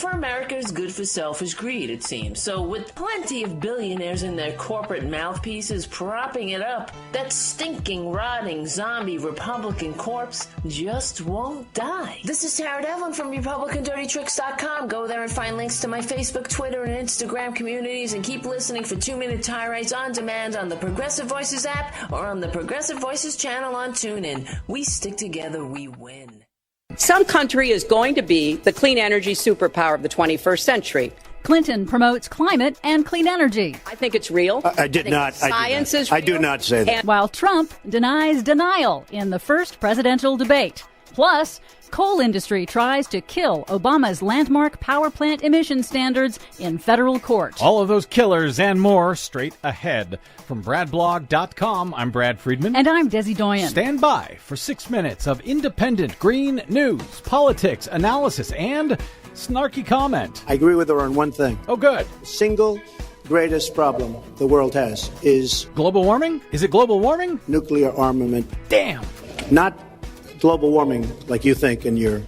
for America is good for selfish greed, it seems. So with plenty of billionaires and their corporate mouthpieces propping it up, that stinking, rotting, zombie Republican corpse just won't die. This is Tara Devlin from RepublicanDirtyTricks.com. Go there and find links to my Facebook, Twitter, and Instagram communities, and keep listening for 2-minute tirades on demand on the Progressive Voices app or on the Progressive Voices channel on TuneIn. We stick together, we win. Some country is going to be the clean energy superpower of the 21st century. Clinton promotes climate and clean energy. I think it's real. I did not. Science is real. I do not say that. While Trump denies denial in the first presidential debate. Plus, coal industry tries to kill Obama's landmark power plant emission standards in federal court. All of those killers and more straight ahead. From BradBlog.com, I'm Brad Friedman. And I'm Desi Doyen. Stand by for 6 minutes of independent green news, politics, analysis, and snarky comment. I agree with her on one thing. Oh, good. The single greatest problem the world has is... Global warming? Is it global warming? Nuclear armament. Damn. Not global warming like you think and your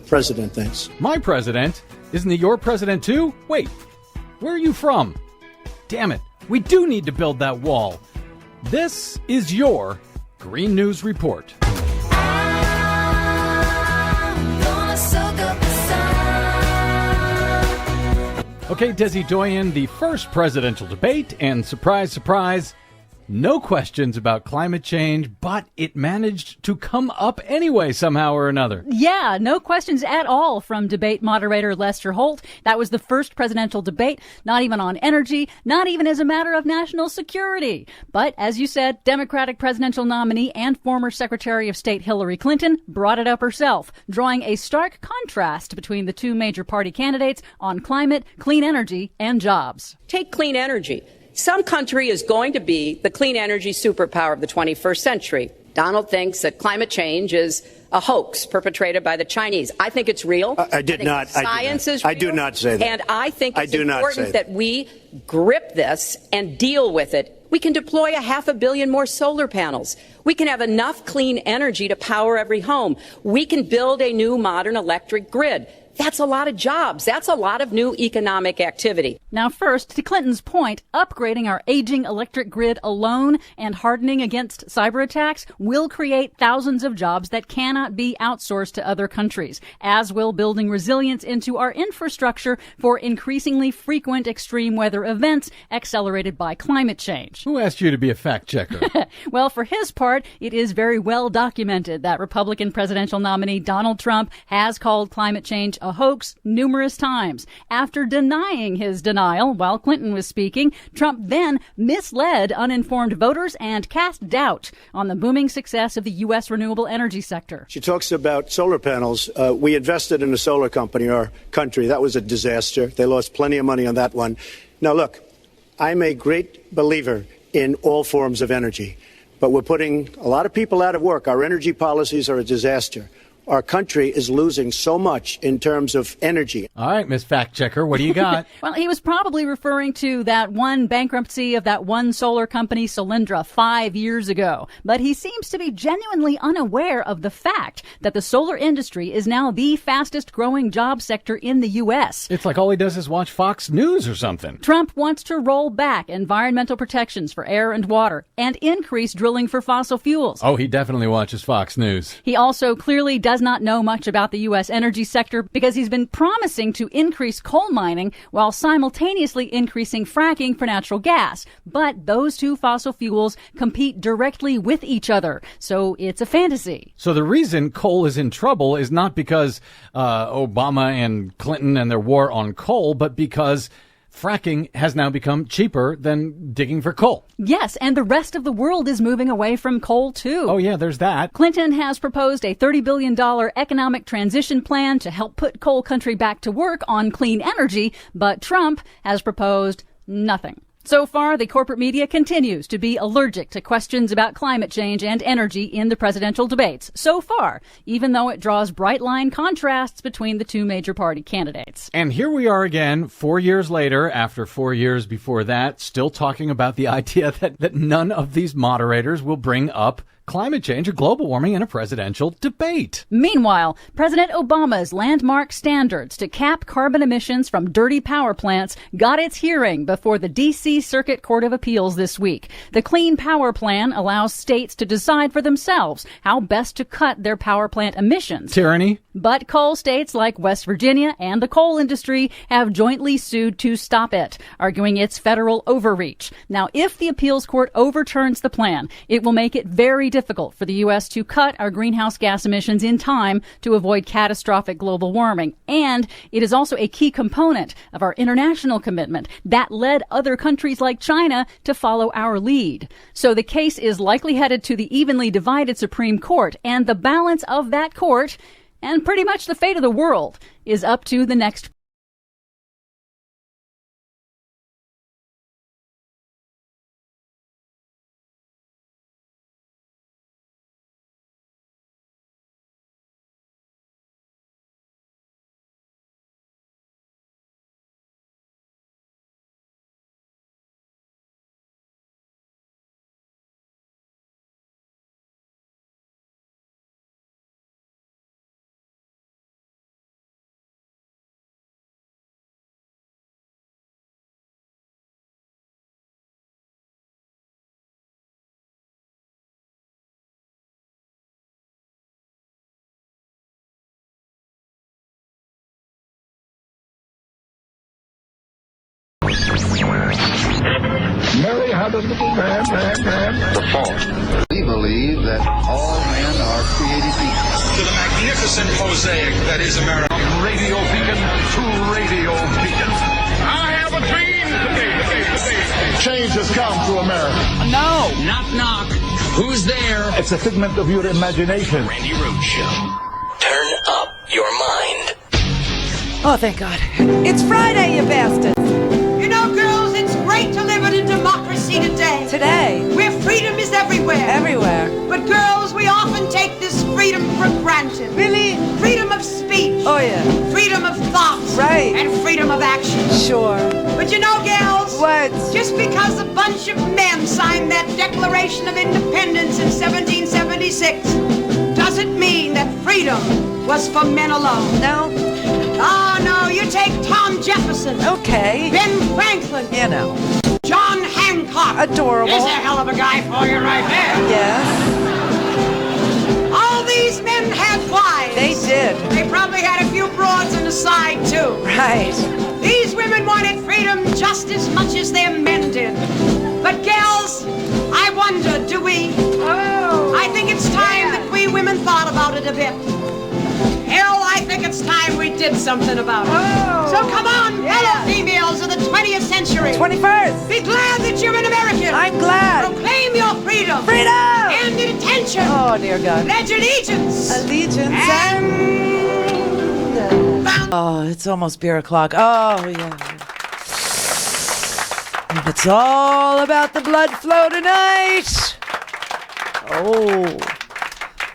president thinks. My president? Isn't he your president too? Wait, where are you from? Damn it, we do need to build that wall. This is your Green News Report. Okay, Desi Doyen, the first presidential debate, and surprise, surprise, no questions about climate change, but it managed to come up anyway somehow or another. Yeah, no questions at all from debate moderator Lester Holt. That was the first presidential debate, not even on energy, not even as a matter of national security. But as you said, Democratic presidential nominee and former Secretary of State Hillary Clinton brought it up herself, drawing a stark contrast between the two major party candidates on climate, clean energy, and jobs. Take clean energy. Some country is going to be the clean energy superpower of the 21st century. Donald thinks that climate change is a hoax perpetrated by the Chinese. I think it's real. I did not. Science is real. I do not say that. And I think it's important that we grip this and deal with it. We can deploy 500 million more solar panels. We can have enough clean energy to power every home. We can build a new modern electric grid. That's a lot of jobs. That's a lot of new economic activity. Now, first, to Clinton's point, upgrading our aging electric grid alone and hardening against cyber attacks will create thousands of jobs that cannot be outsourced to other countries, as will building resilience into our infrastructure for increasingly frequent extreme weather events accelerated by climate change. Who asked you to be a fact checker? Well, for his part, it is very well documented that Republican presidential nominee Donald Trump has called climate change a hoax numerous times. After denying his denial while Clinton was speaking, Trump then misled uninformed voters and cast doubt on the booming success of the U.S. renewable energy sector. She talks about solar panels. We invested in a solar company in our country. That was a disaster. They lost plenty of money on that one. Now, look, I'm a great believer in all forms of energy, but we're putting a lot of people out of work. Our energy policies are a disaster. Our country is losing so much in terms of energy. All right, Miss Fact Checker, what do you got? Well, he was probably referring to that one bankruptcy of that one solar company, Solyndra, 5 years ago. But he seems to be genuinely unaware of the fact that the solar industry is now the fastest growing job sector in the U.S. It's like all he does is watch Fox News or something. Trump wants to roll back environmental protections for air and water and increase drilling for fossil fuels. Oh, he definitely watches Fox News. He also clearly does not know much about the U.S. energy sector because he's been promising to increase coal mining while simultaneously increasing fracking for natural gas. But those two fossil fuels compete directly with each other, so it's a fantasy. So the reason coal is in trouble is not because Obama and Clinton and their war on coal, but because fracking has now become cheaper than digging for coal. Yes, and the rest of the world is moving away from coal, too. Oh, yeah, there's that. Clinton has proposed a $30 billion economic transition plan to help put coal country back to work on clean energy, but Trump has proposed nothing. So far, the corporate media continues to be allergic to questions about climate change and energy in the presidential debates. So far, even though it draws bright line contrasts between the two major party candidates. And here we are again, 4 years later, after 4 years before that, still talking about the idea that none of these moderators will bring up climate change or global warming in a presidential debate. Meanwhile, President Obama's landmark standards to cap carbon emissions from dirty power plants got its hearing before the D.C. Circuit Court of Appeals this week. The Clean Power Plan allows states to decide for themselves how best to cut their power plant emissions. Tyranny. But coal states like West Virginia and the coal industry have jointly sued to stop it, arguing it's federal overreach. Now, if the appeals court overturns the plan, it will make it very difficult for the U.S. to cut our greenhouse gas emissions in time to avoid catastrophic global warming. And it is also a key component of our international commitment that led other countries like China to follow our lead. So the case is likely headed to the evenly divided Supreme Court, and the balance of that court, and pretty much the fate of the world, is up to the next Mary had a little man, the fault. We believe that all men are created equal. To the magnificent mosaic that is America. Radio beacon to radio beacon. I have a dream today. Change has come to America. No. Knock, knock. Who's there? It's a figment of your imagination. Randi Rhodes Show. Turn up your mind. Oh, thank God. It's Friday, you bastards. You know, girls, it's great to live in a democracy today. Today. Where freedom is everywhere. Everywhere. But girls, we often take this freedom for granted. Really? Freedom of speech. Oh, yeah. Freedom of thought. Right. And freedom of action. Sure. But you know, gals. What? Just because a bunch of men signed that Declaration of Independence in 1776 doesn't mean that freedom was for men alone. No? Oh, no, you take Tom Jefferson. Okay. Ben Franklin. You know. John Hancock. Adorable. He's a hell of a guy for you right there. Yes. All these men had wives. They did. They probably had a few broads on the side, too. Right. These women wanted freedom just as much as their men did. But, gals, I wonder, do we? Oh. I think it's time that we women thought about it a bit. Hell, I think it's time we did something about it. Oh. So come on, fellow females of the 20th century. 21st. Be glad that you're an American. I'm glad. Proclaim your freedom. Freedom. And attention. Oh, dear God. Pledge allegiance. Allegiance and... Oh, it's almost beer o'clock. Oh, yeah. And it's all about the blood flow tonight. Oh.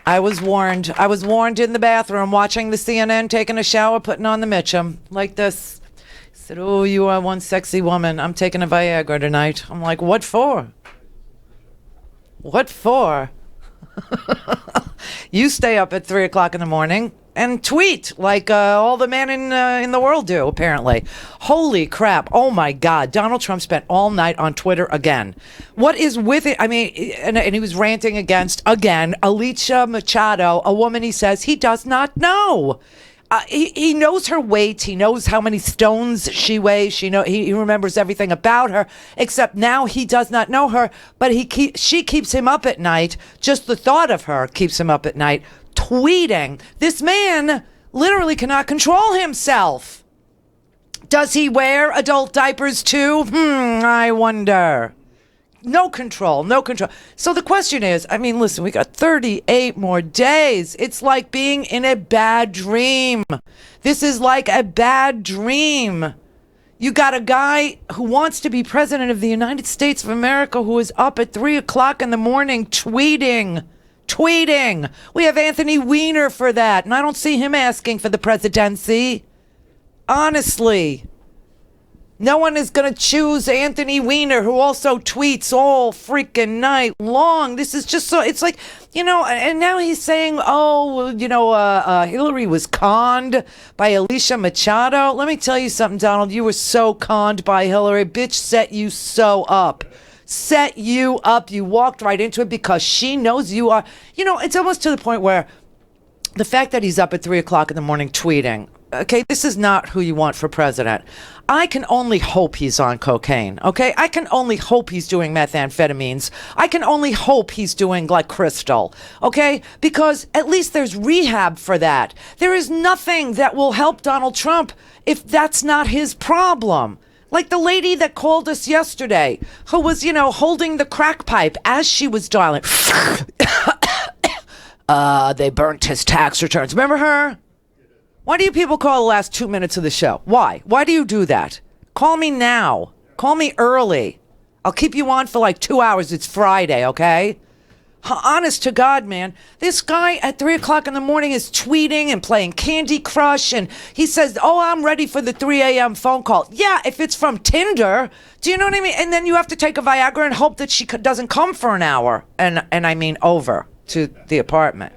I was warned. I was warned in the bathroom watching the CNN, taking a shower, putting on the Mitchum like this. He said, oh, you are one sexy woman. I'm taking a Viagra tonight. I'm like, what for? What for? You stay up at 3 o'clock in the morning and tweet like all the men in the world do, apparently. Holy crap. Oh, my God. Donald Trump spent all night on Twitter again. What is with it? I mean, and he was ranting against, again, Alicia Machado, a woman he says he does not know. He knows her weight. He knows how many stones she weighs. He remembers everything about her, except now he does not know her, but she keeps him up at night. Just the thought of her keeps him up at night. Tweeting. This man literally cannot control himself. Does he wear adult diapers too? I wonder. No control. So the question is, I mean, listen, we got 38 more days. It's like being in a bad dream. This is like a bad dream. You got a guy who wants to be president of the United States of America who is up at 3 o'clock in the morning tweeting. We have Anthony Weiner for that, and I don't see him asking for the presidency. Honestly. No one is going to choose Anthony Weiner, who also tweets all freaking night long. This is just so, it's like, and now he's saying, Hillary was conned by Alicia Machado. Let me tell you something, Donald. You were so conned by Hillary. Bitch set you so up. Set you up. You walked right into it because she knows you are. It's almost to the point where the fact that he's up at 3 o'clock in the morning tweeting, okay, this is not who you want for president. I can only hope he's on cocaine, okay? I can only hope he's doing methamphetamines. I can only hope he's doing like crystal, okay? Because at least there's rehab for that. There is nothing that will help Donald Trump if that's not his problem. Like the lady that called us yesterday who was, holding the crack pipe as she was dialing. They burnt his tax returns. Remember her? Why do you people call the last 2 minutes of the show? Why? Why do you do that? Call me now. Call me early. I'll keep you on for like 2 hours. It's Friday, okay? Honest to God, man. This guy at 3 o'clock in the morning is tweeting and playing Candy Crush, and he says, I'm ready for the 3 a.m. phone call. Yeah, if it's from Tinder. Do you know what I mean? And then you have to take a Viagra and hope that she doesn't come for an hour. And I mean over to the apartment.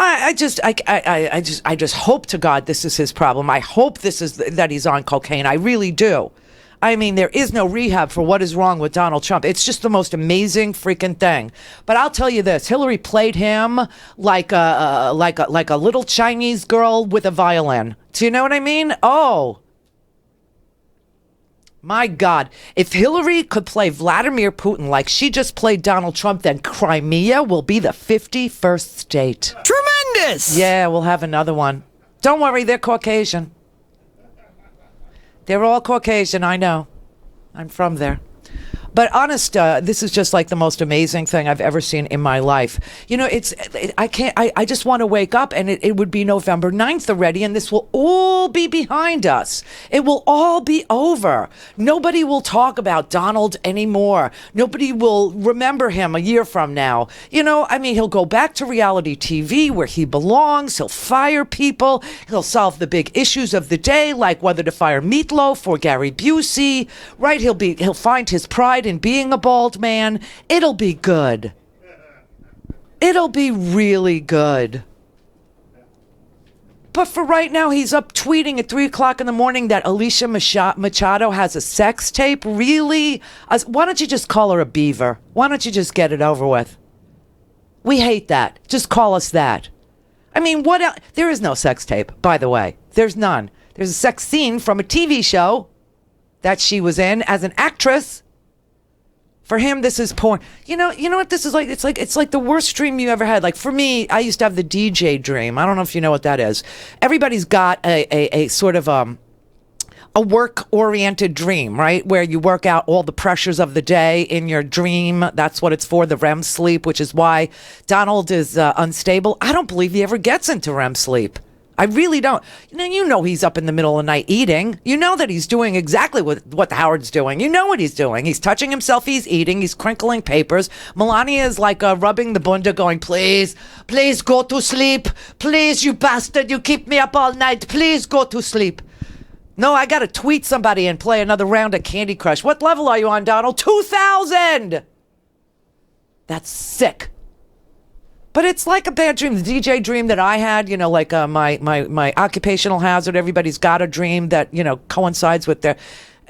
I just hope to God this is his problem. I hope this is that he's on cocaine. I really do. I mean, there is no rehab for what is wrong with Donald Trump. It's just the most amazing freaking thing. But I'll tell you this: Hillary played him like a little Chinese girl with a violin. Do you know what I mean? Oh. My God, if Hillary could play Vladimir Putin like she just played Donald Trump, then Crimea will be the 51st state. Tremendous! Yeah, we'll have another one. Don't worry, they're Caucasian. They're all Caucasian, I know. I'm from there. But honest, this is just like the most amazing thing I've ever seen in my life. I just want to wake up and it would be November 9th already, and this will all be behind us. It will all be over. Nobody will talk about Donald anymore. Nobody will remember him a year from now. He'll go back to reality TV where he belongs. He'll fire people. He'll solve the big issues of the day, like whether to fire Meatloaf or Gary Busey, right? He'll find his pride in being a bald man. It'll be good. It'll be really good. But for right now, he's up tweeting at 3 o'clock in the morning that Alicia Machado has a sex tape. Really? Why don't you just call her a beaver? Why don't you just get it over with? We hate that. Just call us that. I mean, what else? There is no sex tape, by the way. There's none. There's a sex scene from a TV show that she was in as an actress. For him, this is porn. You know what this is like? It's like the worst dream you ever had. Like for me, I used to have the DJ dream. I don't know if you know what that is. Everybody's got a sort of a work-oriented dream, right? Where you work out all the pressures of the day in your dream. That's what it's for, the REM sleep, which is why Donald is unstable. I don't believe he ever gets into REM sleep. I really don't. You know he's up in the middle of the night eating. You know that he's doing exactly what Howard's doing. You know what he's doing. He's touching himself. He's eating. He's crinkling papers. Melania is like rubbing the bunda going, please go to sleep. Please, you bastard. You keep me up all night. Please go to sleep. No, I got to tweet somebody and play another round of Candy Crush. What level are you on, Donald? 2,000. That's sick. But it's like a bad dream. The DJ dream that I had, like my occupational hazard, everybody's got a dream that, coincides with their...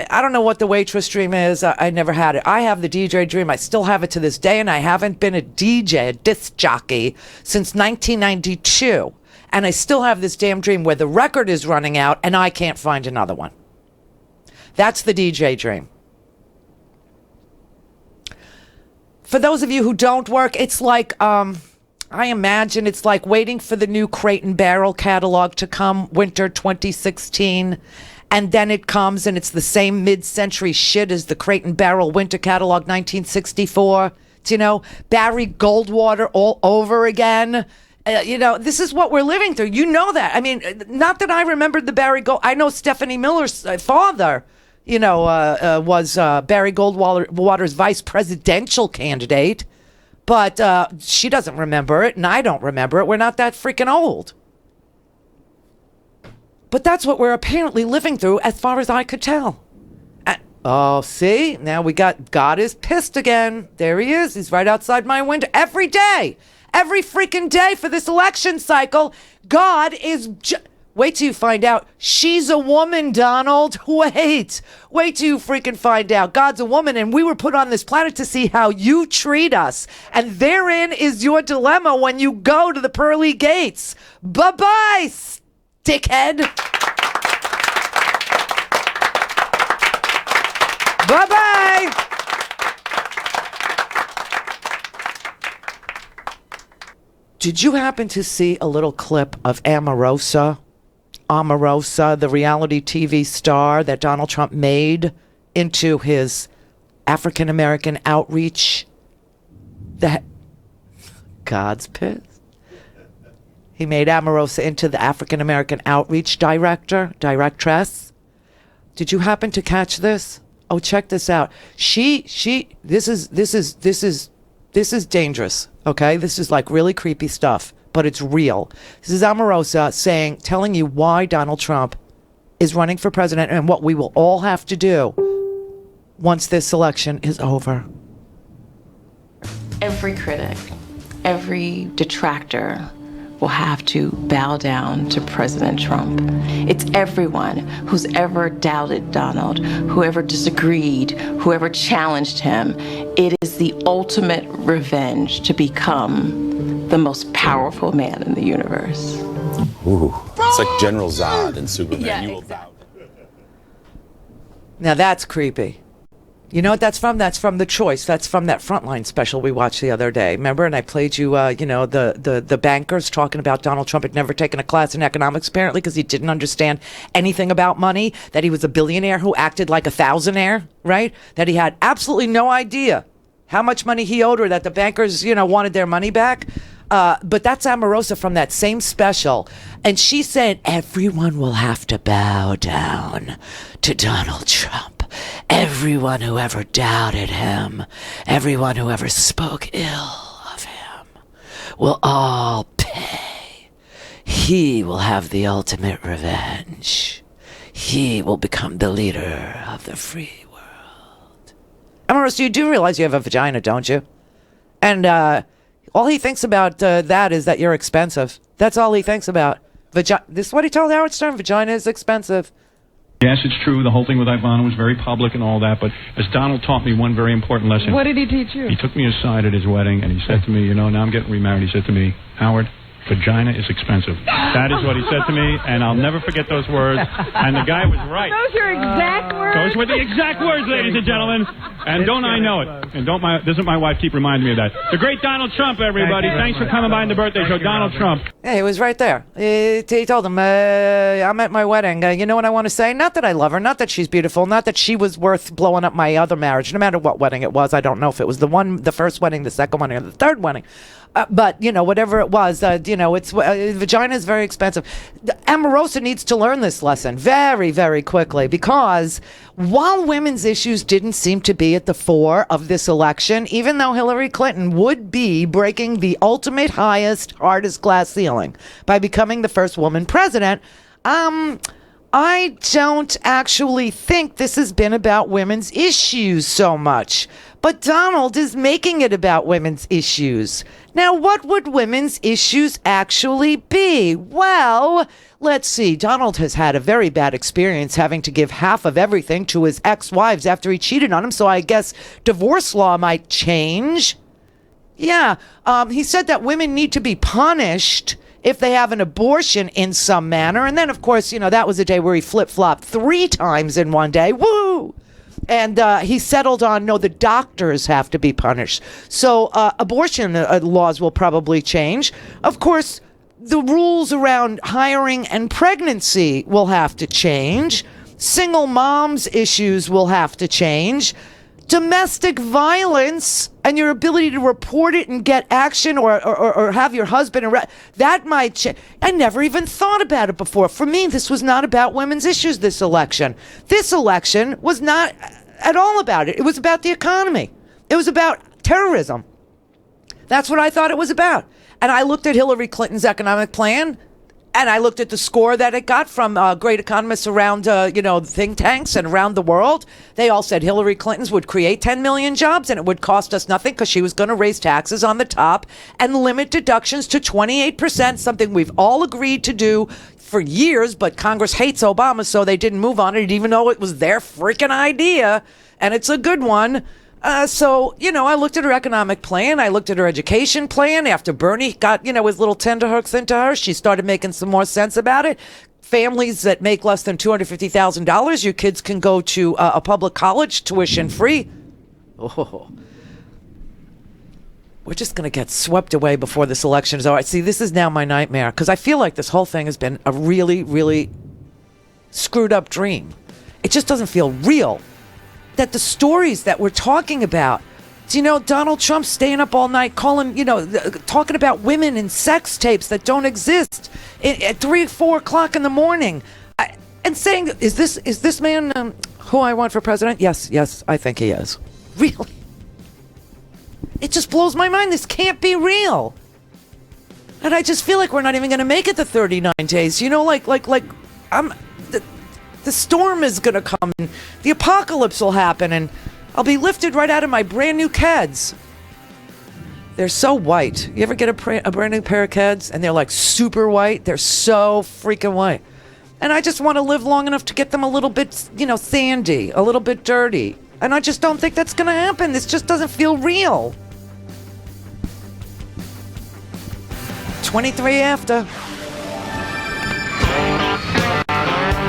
I don't know what the waitress dream is. I never had it. I have the DJ dream. I still have it to this day, and I haven't been a DJ, a disc jockey, since 1992. And I still have this damn dream where the record is running out, and I can't find another one. That's the DJ dream. For those of you who don't work, it's like... I imagine it's like waiting for the new Crate and Barrel catalog to come winter 2016. And then it comes and it's the same mid-century shit as the Crate and Barrel winter catalog 1964. Barry Goldwater all over again. This is what we're living through. You know that. I mean, not that I remembered the Barry Gold. I know Stephanie Miller's father, was Barry Goldwater's vice presidential candidate. But she doesn't remember it, and I don't remember it. We're not that freaking old. But that's what we're apparently living through as far as I could tell. Oh, see? Now God is pissed again. There he is. He's right outside my window. Every day. Every freaking day for this election cycle, God is... Wait till you find out. She's a woman, Donald. Wait till you freaking find out. God's a woman, and we were put on this planet to see how you treat us. And therein is your dilemma when you go to the pearly gates. Bye-bye, dickhead. Bye-bye. Did you happen to see a little clip of Omarosa, the reality TV star that Donald Trump made into his African-American outreach? God's pissed. He made Omarosa into the African-American outreach directress. Did you happen to catch this? Oh, check this out. This is dangerous. Okay, this is like really creepy stuff, but it's real. This is Omarosa telling you why Donald Trump is running for president and what we will all have to do once this election is over. Every critic, every detractor will have to bow down to President Trump. It's everyone who's ever doubted Donald, whoever disagreed, whoever challenged him. It is the ultimate revenge to become the most powerful man in the universe. Ooh, it's like General Zod in Superman. Yeah, you will bow. Now that's creepy. You know what that's from? That's from The Choice. That's from that Frontline special we watched the other day. Remember? And I played you, the bankers talking about Donald Trump had never taken a class in economics, apparently, because he didn't understand anything about money, that he was a billionaire who acted like a thousandaire, right? That he had absolutely no idea how much money he owed or that the bankers, wanted their money back. But that's Omarosa from that same special. And she said, everyone will have to bow down to Donald Trump. Everyone who ever doubted him, everyone who ever spoke ill of him, will all pay. He will have the ultimate revenge. He will become the leader of the free world. Omarosa, you do realize you have a vagina, don't you? And all he thinks about that is that you're expensive. That's all he thinks about. This is what he told Howard Stern. Vagina is expensive. Yes, it's true. The whole thing with Ivana was very public and all that. But as Donald taught me one very important lesson. What did he teach you? He took me aside at his wedding and he said to me, now I'm getting remarried. He said to me, Howard, vagina is expensive. That is what he said to me, and I'll never forget those words. And the guy was right. Those are exact words? Those were the exact words, ladies and gentlemen. And don't I know it? And doesn't my wife keep reminding me of that? The great Donald Trump, everybody. Thanks for coming by in the birthday show, Donald Trump. Yeah, he was right there. He told him, I'm at my wedding. You know what I want to say? Not that I love her, not that she's beautiful, not that she was worth blowing up my other marriage, no matter what wedding it was. I don't know if it was the first wedding, the second wedding, or the third wedding. But, whatever it was, it's vagina is very expensive. Omarosa needs to learn this lesson very, very quickly, because while women's issues didn't seem to be at the fore of this election, even though Hillary Clinton would be breaking the ultimate highest, hardest glass ceiling by becoming the first woman president, I don't actually think this has been about women's issues so much. But Donald is making it about women's issues. Now, what would women's issues actually be? Well, let's see. Donald has had a very bad experience having to give half of everything to his ex-wives after he cheated on him, so I guess divorce law might change. Yeah, he said that women need to be punished if they have an abortion in some manner. And then, of course, that was a day where he flip-flopped 3 times in one day. Woo! And he settled on, no, the doctors have to be punished. So abortion laws will probably change. Of course, the rules around hiring and pregnancy will have to change. Single moms issues will have to change. Domestic violence and your ability to report it and get action or have your husband arrested, that might change. I never even thought about it before. For me, this was not about women's issues, this election. This election was not at all about it. It was about the economy. It was about terrorism. That's what I thought it was about. And I looked at Hillary Clinton's economic plan. And I looked at the score that it got from great economists around, think tanks and around the world. They all said Hillary Clinton's would create 10 million jobs and it would cost us nothing because she was going to raise taxes on the top and limit deductions to 28%, something we've all agreed to do for years, but Congress hates Obama, so they didn't move on it, even though it was their freaking idea, and it's a good one. So, I looked at her economic plan. I looked at her education plan. After Bernie got, his little tenterhooks into her, she started making some more sense about it. Families that make less than $250,000, your kids can go to a public college tuition free. Oh, we're just going to get swept away before this election is over. See, this is now my nightmare because I feel like this whole thing has been a really, really screwed up dream. It just doesn't feel real. That the stories that we're talking about, Donald Trump staying up all night calling, talking about women in sex tapes that don't exist at 3 or 4 o'clock in the morning, and saying, is this man who I want for president? Yes, I think he is. Really? It just blows my mind. This can't be real. And I just feel like we're not even going to make it the 39 days. The storm is going to come and the apocalypse will happen and I'll be lifted right out of my brand new Keds. They're so white. You ever get a brand new pair of Keds and they're like super white? They're so freaking white. And I just want to live long enough to get them a little bit, sandy, a little bit dirty. And I just don't think that's going to happen. This just doesn't feel real. 23 after.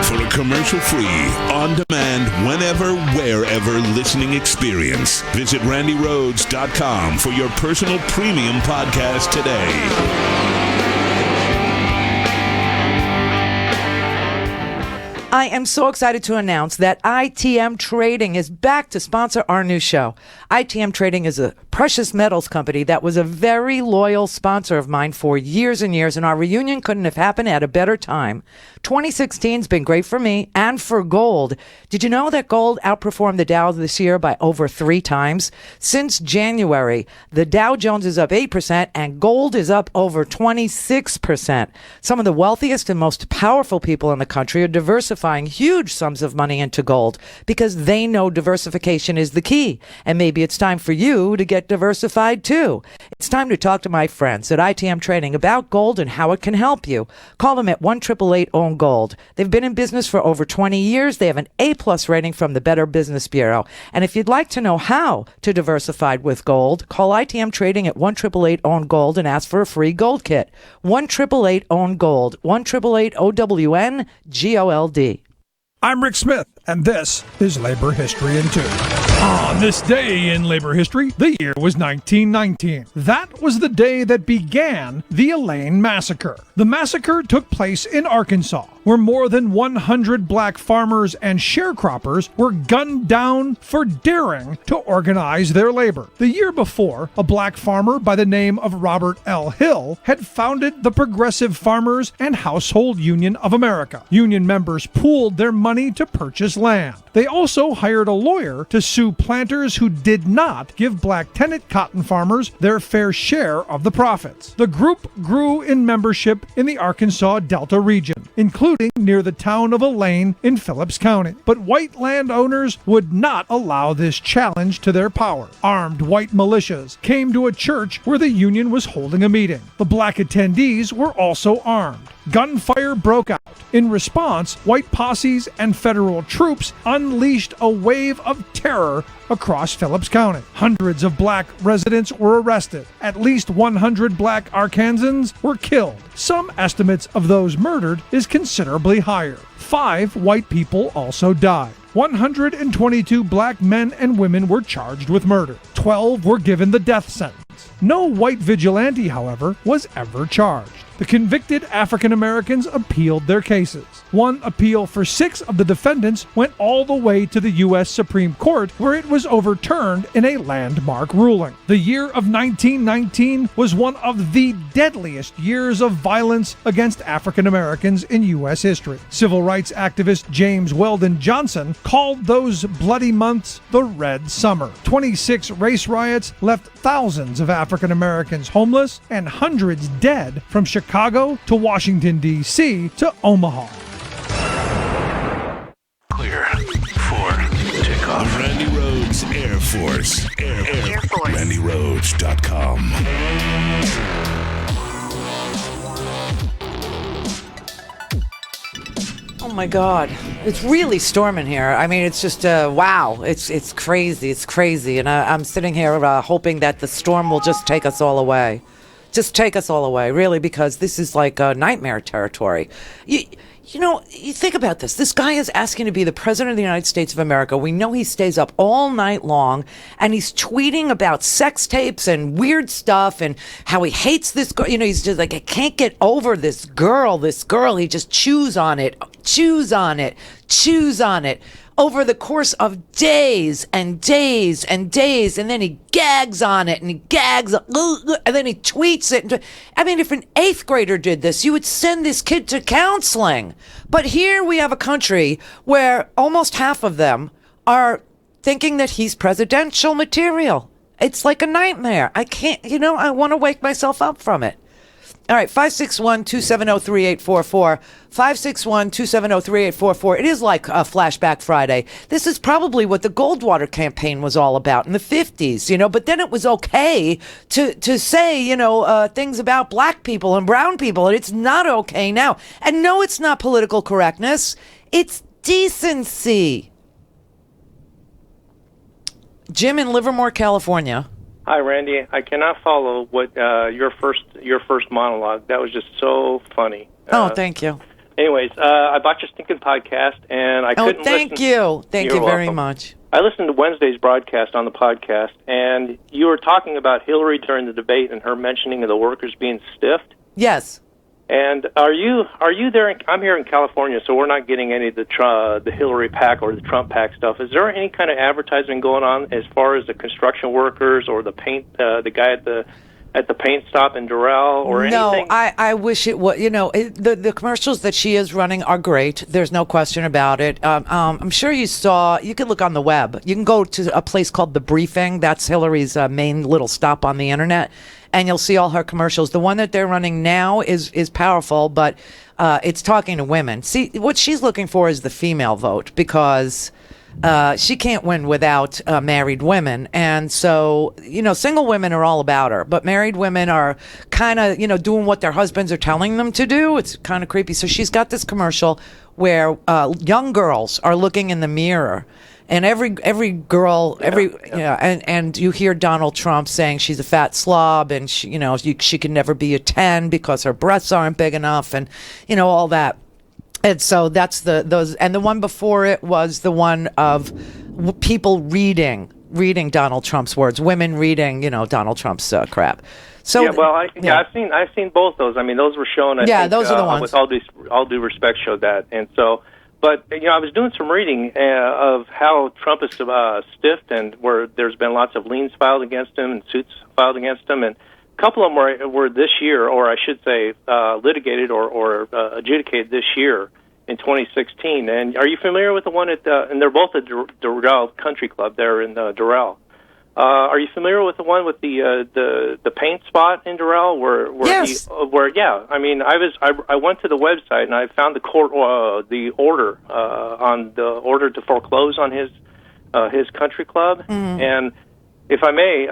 For a commercial-free, on-demand, whenever, wherever listening experience, visit RandiRhodes.com for your personal premium podcast today. I am so excited to announce that ITM Trading is back to sponsor our new show. ITM Trading is a precious metals company that was a very loyal sponsor of mine for years and years, and our reunion couldn't have happened at a better time. 2016's been great for me and for gold. Did you know that gold outperformed the Dow this year by over 3 times? Since January, the Dow Jones is up 8% and gold is up over 26%. Some of the wealthiest and most powerful people in the country are diversifying huge sums of money into gold because they know diversification is the key. And maybe it's time for you to get diversified too. It's time to talk to my friends at ITM Trading about gold and how it can help you. Call them at 1-888-OWN-GOLD. They've been in business for over 20 years. They have an A+ rating from the Better Business Bureau. And if you'd like to know how to diversify with gold, call ITM Trading at 1-888-OWN-GOLD and ask for a free gold kit. 1-888-OWN-GOLD. 1-888-OWN-GOLD. I'm Rick Smith, and this is Labor History in 2. On this day in labor history, the year was 1919. That was the day that began the Elaine Massacre. The massacre took place in Arkansas, where more than 100 black farmers and sharecroppers were gunned down for daring to organize their labor. The year before, a black farmer by the name of Robert L. Hill had founded the Progressive Farmers and Household Union of America. Union members pooled their money to purchase land. They also hired a lawyer to sue planters who did not give black tenant cotton farmers their fair share of the profits. The group grew in membership in the Arkansas Delta region, including near the town of Elaine in Phillips County. But white landowners would not allow this challenge to their power. Armed white militias came to a church where the union was holding a meeting. The black attendees were also armed. Gunfire broke out. In response, white posses and federal troops unleashed a wave of terror across Phillips County. Hundreds of black residents were arrested. At least 100 black Arkansans were killed. Some estimates of those murdered is considerably higher. 5 white people also died. 122 black men and women were charged with murder. 12 were given the death sentence. No white vigilante, however, was ever charged. The convicted African Americans appealed their cases. One appeal for 6 of the defendants went all the way to the U.S. Supreme Court, where it was overturned in a landmark ruling. The year of 1919 was one of the deadliest years of violence against African Americans in U.S. history. Civil rights activist James Weldon Johnson called those bloody months the Red Summer. 26 race riots left thousands of African Americans homeless and hundreds dead, from Chicago Chicago to Washington, D.C. to Omaha. Clear for takeoff. The Randi Rhodes Air Force. Air Force. RandiRhodes.com. Oh my God, it's really storming here. I mean, it's just wow. It's crazy. It's crazy, and I'm sitting here hoping that the storm will just take us all away. Just take us all away, really, because this is like nightmare territory. You know, you think about this. This guy is asking to be the president of the United States of America. We know he stays up all night long, and he's tweeting about sex tapes and weird stuff and how he hates this girl. You know, he's just like, I can't get over this girl. He just chews on it over the course of days and days and days, and then he gags on it, and he gags, and then he tweets it. I mean, if an 8th grader did this, you would send this kid to counseling. But here we have a country where almost half of them are thinking that he's presidential material. It's like a nightmare. I can't, I want to wake myself up from it. All right, 561-270-3844. 561-270-3844. It is like a Flashback Friday. This is probably what the Goldwater campaign was all about in the 50s, but then it was okay to say, things about black people and brown people, and it's not okay now. And no, it's not political correctness. It's decency. Jim in Livermore, California. Hi, Randy. I cannot follow what your first monologue. That was just so funny. Thank you. Anyways, I bought your stinking podcast, and I couldn't listen. Thank you. Thank you very much. I listened to Wednesday's broadcast on the podcast, and you were talking about Hillary during the debate and her mentioning of the workers being stiffed. Yes. And are you there? I'm here in California, so we're not getting any of the Hillary PAC or the Trump PAC stuff. Is there any kind of advertising going on as far as the construction workers or the paint, the guy at the paint stop in Doral or anything? No, I wish it was. The commercials that she is running are great. There's no question about it. I'm sure you saw. You can look on the web. You can go to a place called The Briefing. That's Hillary's main little stop on the internet. And you'll see all her commercials. The one that they're running now is powerful, but it's talking to women. See, what she's looking for is the female vote, because she can't win without married women. And so, single women are all about her, but married women are kind of, doing what their husbands are telling them to do. It's kind of creepy. So she's got this commercial where young girls are looking in the mirror. And every girl, and you hear Donald Trump saying she's a fat slob, and she can never be a 10 because her breasts aren't big enough, and all that. And so that's those. And the one before it was the one of people reading Donald Trump's words, women reading Donald Trump's crap. So I've seen both those. I mean, those were shown. I think, those are the ones. With all due respect, showed that, and so. But, I was doing some reading of how Trump is stiffed, and where there's been lots of liens filed against him and suits filed against him. And a couple of them were this year, or I should say litigated or adjudicated this year in 2016. And are you familiar with the one and they're both at Doral Country Club there in Doral. Are you familiar with the one with the paint spot in Doral yes. I mean, I went to the website and I found the court the order on the order to foreclose on his country club. Mm-hmm. And if I may,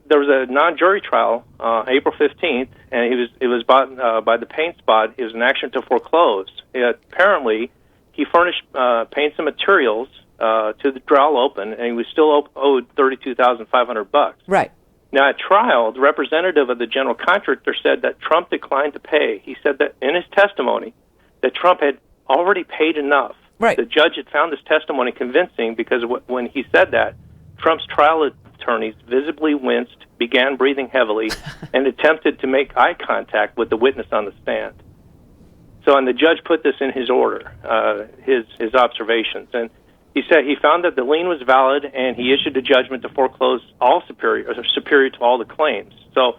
there was a non-jury trial April 15th, and it was bought by the paint spot. It was an action to foreclose. Apparently, he furnished paints and materials to the Doral Open, and he was still owed $32,500. Right. Now, at trial, the representative of the general contractor said that Trump declined to pay. He said that in his testimony that Trump had already paid enough. Right. The judge had found his testimony convincing because when he said that, Trump's trial attorneys visibly winced, began breathing heavily, and attempted to make eye contact with the witness on the stand. So, and the judge put this in his order, his observations, and he said he found that the lien was valid, and he issued a judgment to foreclose all superior to all the claims. So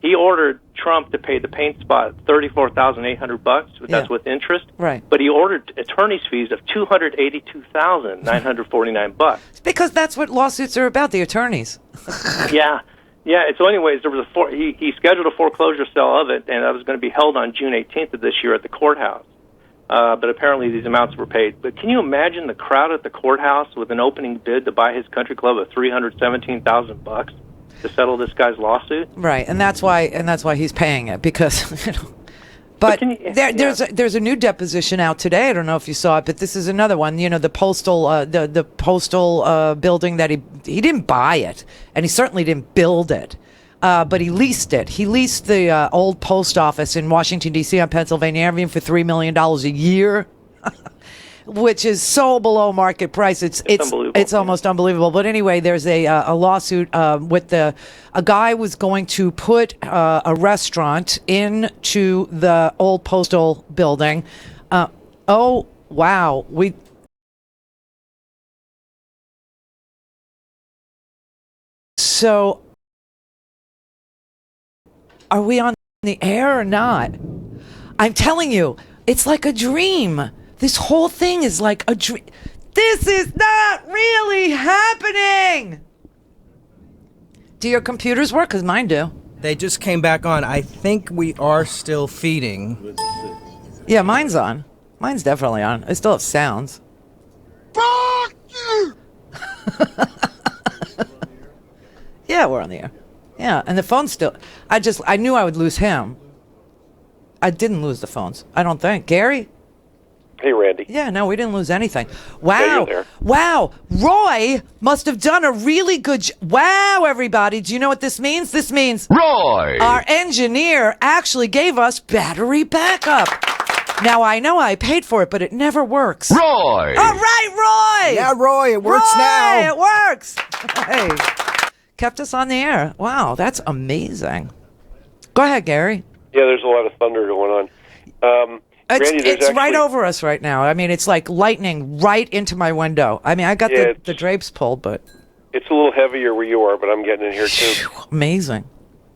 he ordered Trump to pay the paint spot $34,800. That's with interest. Right. But he ordered attorney's fees of $282,949. Because that's what lawsuits are about, the attorneys. Yeah. Yeah. So, anyways, there was he scheduled a foreclosure sale of it, and that was going to be held on June 18th of this year at the courthouse. But apparently these amounts were paid. But can you imagine the crowd at the courthouse with an opening bid to buy his country club of $317,000 to settle this guy's lawsuit? Right, and that's why he's paying it, because But there's a new deposition out today. I don't know if you saw it, but this is another one. You know, the postal building that he didn't buy it, and he certainly didn't build it. But he leased it. He leased the old post office in Washington, D.C. on Pennsylvania Avenue for $3 million a year, which is so below market price. It's almost unbelievable. But anyway, there's a lawsuit with a guy was going to put a restaurant into the old postal building. Oh, wow. So... are we on the air or not? I'm telling you, it's like a dream. This whole thing is like a dream. This is not really happening. Do your computers work? Because mine do. They just came back on. I think we are still feeding. Yeah, mine's on. Mine's definitely on. I still have sounds. Fuck you! Yeah, we're on the air. Yeah, and the phone's still... I knew I would lose him. I didn't lose the phones, I don't think. Gary? Hey, Randy. Yeah, no, we didn't lose anything. Wow. Yeah, you're there. Wow. Roy must have done a really good... wow, everybody. Do you know what this means? This means... Roy! Our engineer actually gave us battery backup. Now, I know I paid for it, but it never works. Roy! All right, Roy! Yeah, Roy, it works now. It works. Hey. Kept us on the air. Wow, that's amazing. Go ahead, Gary. Yeah, there's a lot of thunder going on. Randy, it's right over us right now. I mean, it's like lightning right into my window. I mean, I got the drapes pulled, but... it's a little heavier where you are, but I'm getting in here, too. Amazing.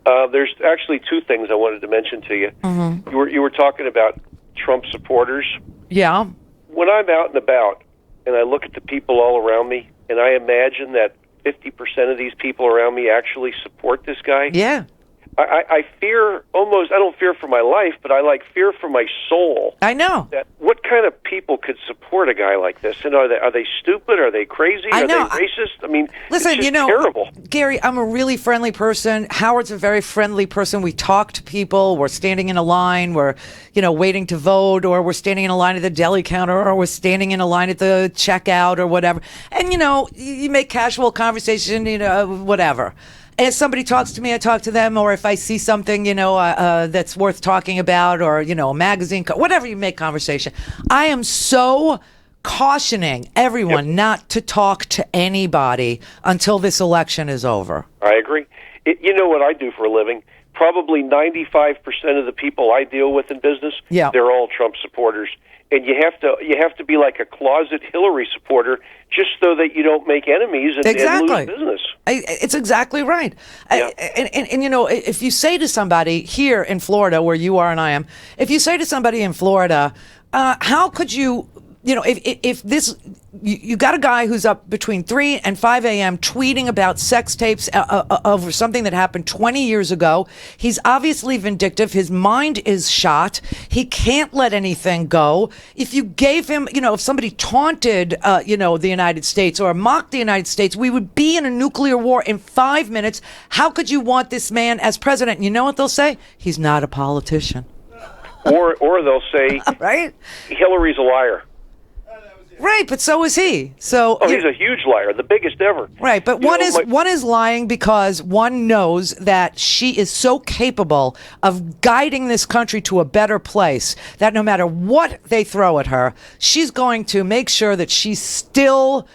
There's actually two things I wanted to mention to you. Mm-hmm. You were talking about Trump supporters. Yeah. When I'm out and about, and I look at the people all around me, and I imagine that 50% of these people around me actually support this guy. Yeah. I fear almost, I don't fear for my life, but I fear for my soul. I know. That what kind of people could support a guy like this? And are they stupid? Are they crazy? Are they racist? I mean, listen, it's just terrible. Gary, I'm a really friendly person. Howard's a very friendly person. We talk to people. We're standing in a line. We're, waiting to vote, or we're standing in a line at the deli counter, or we're standing in a line at the checkout or whatever. And, you make casual conversation, whatever. If somebody talks to me, I talk to them, or if I see something, that's worth talking about, or, a magazine, whatever, you make conversation. I am so cautioning everyone not to talk to anybody until this election is over. I agree. You know what I do for a living? Probably 95% of the people I deal with in business, they're all Trump supporters. And you have to be like a closet Hillary supporter just so that you don't make enemies and lose business. It's exactly right. Yeah. And if you say to somebody here in Florida, where you are and I am, if you say to somebody in Florida, how could you... if this, you got a guy who's up between 3 and 5 a.m. tweeting about sex tapes over something that happened 20 years ago. He's obviously vindictive. His mind is shot. He can't let anything go. If you gave him, if somebody taunted, the United States or mocked the United States, we would be in a nuclear war in 5 minutes. How could you want this man as president? And you know what they'll say? He's not a politician. Or they'll say, right? Hillary's a liar. Right, but so is he. So he's a huge liar, the biggest ever. Right, but one is lying because one knows that she is so capable of guiding this country to a better place that no matter what they throw at her, she's going to make sure that she's still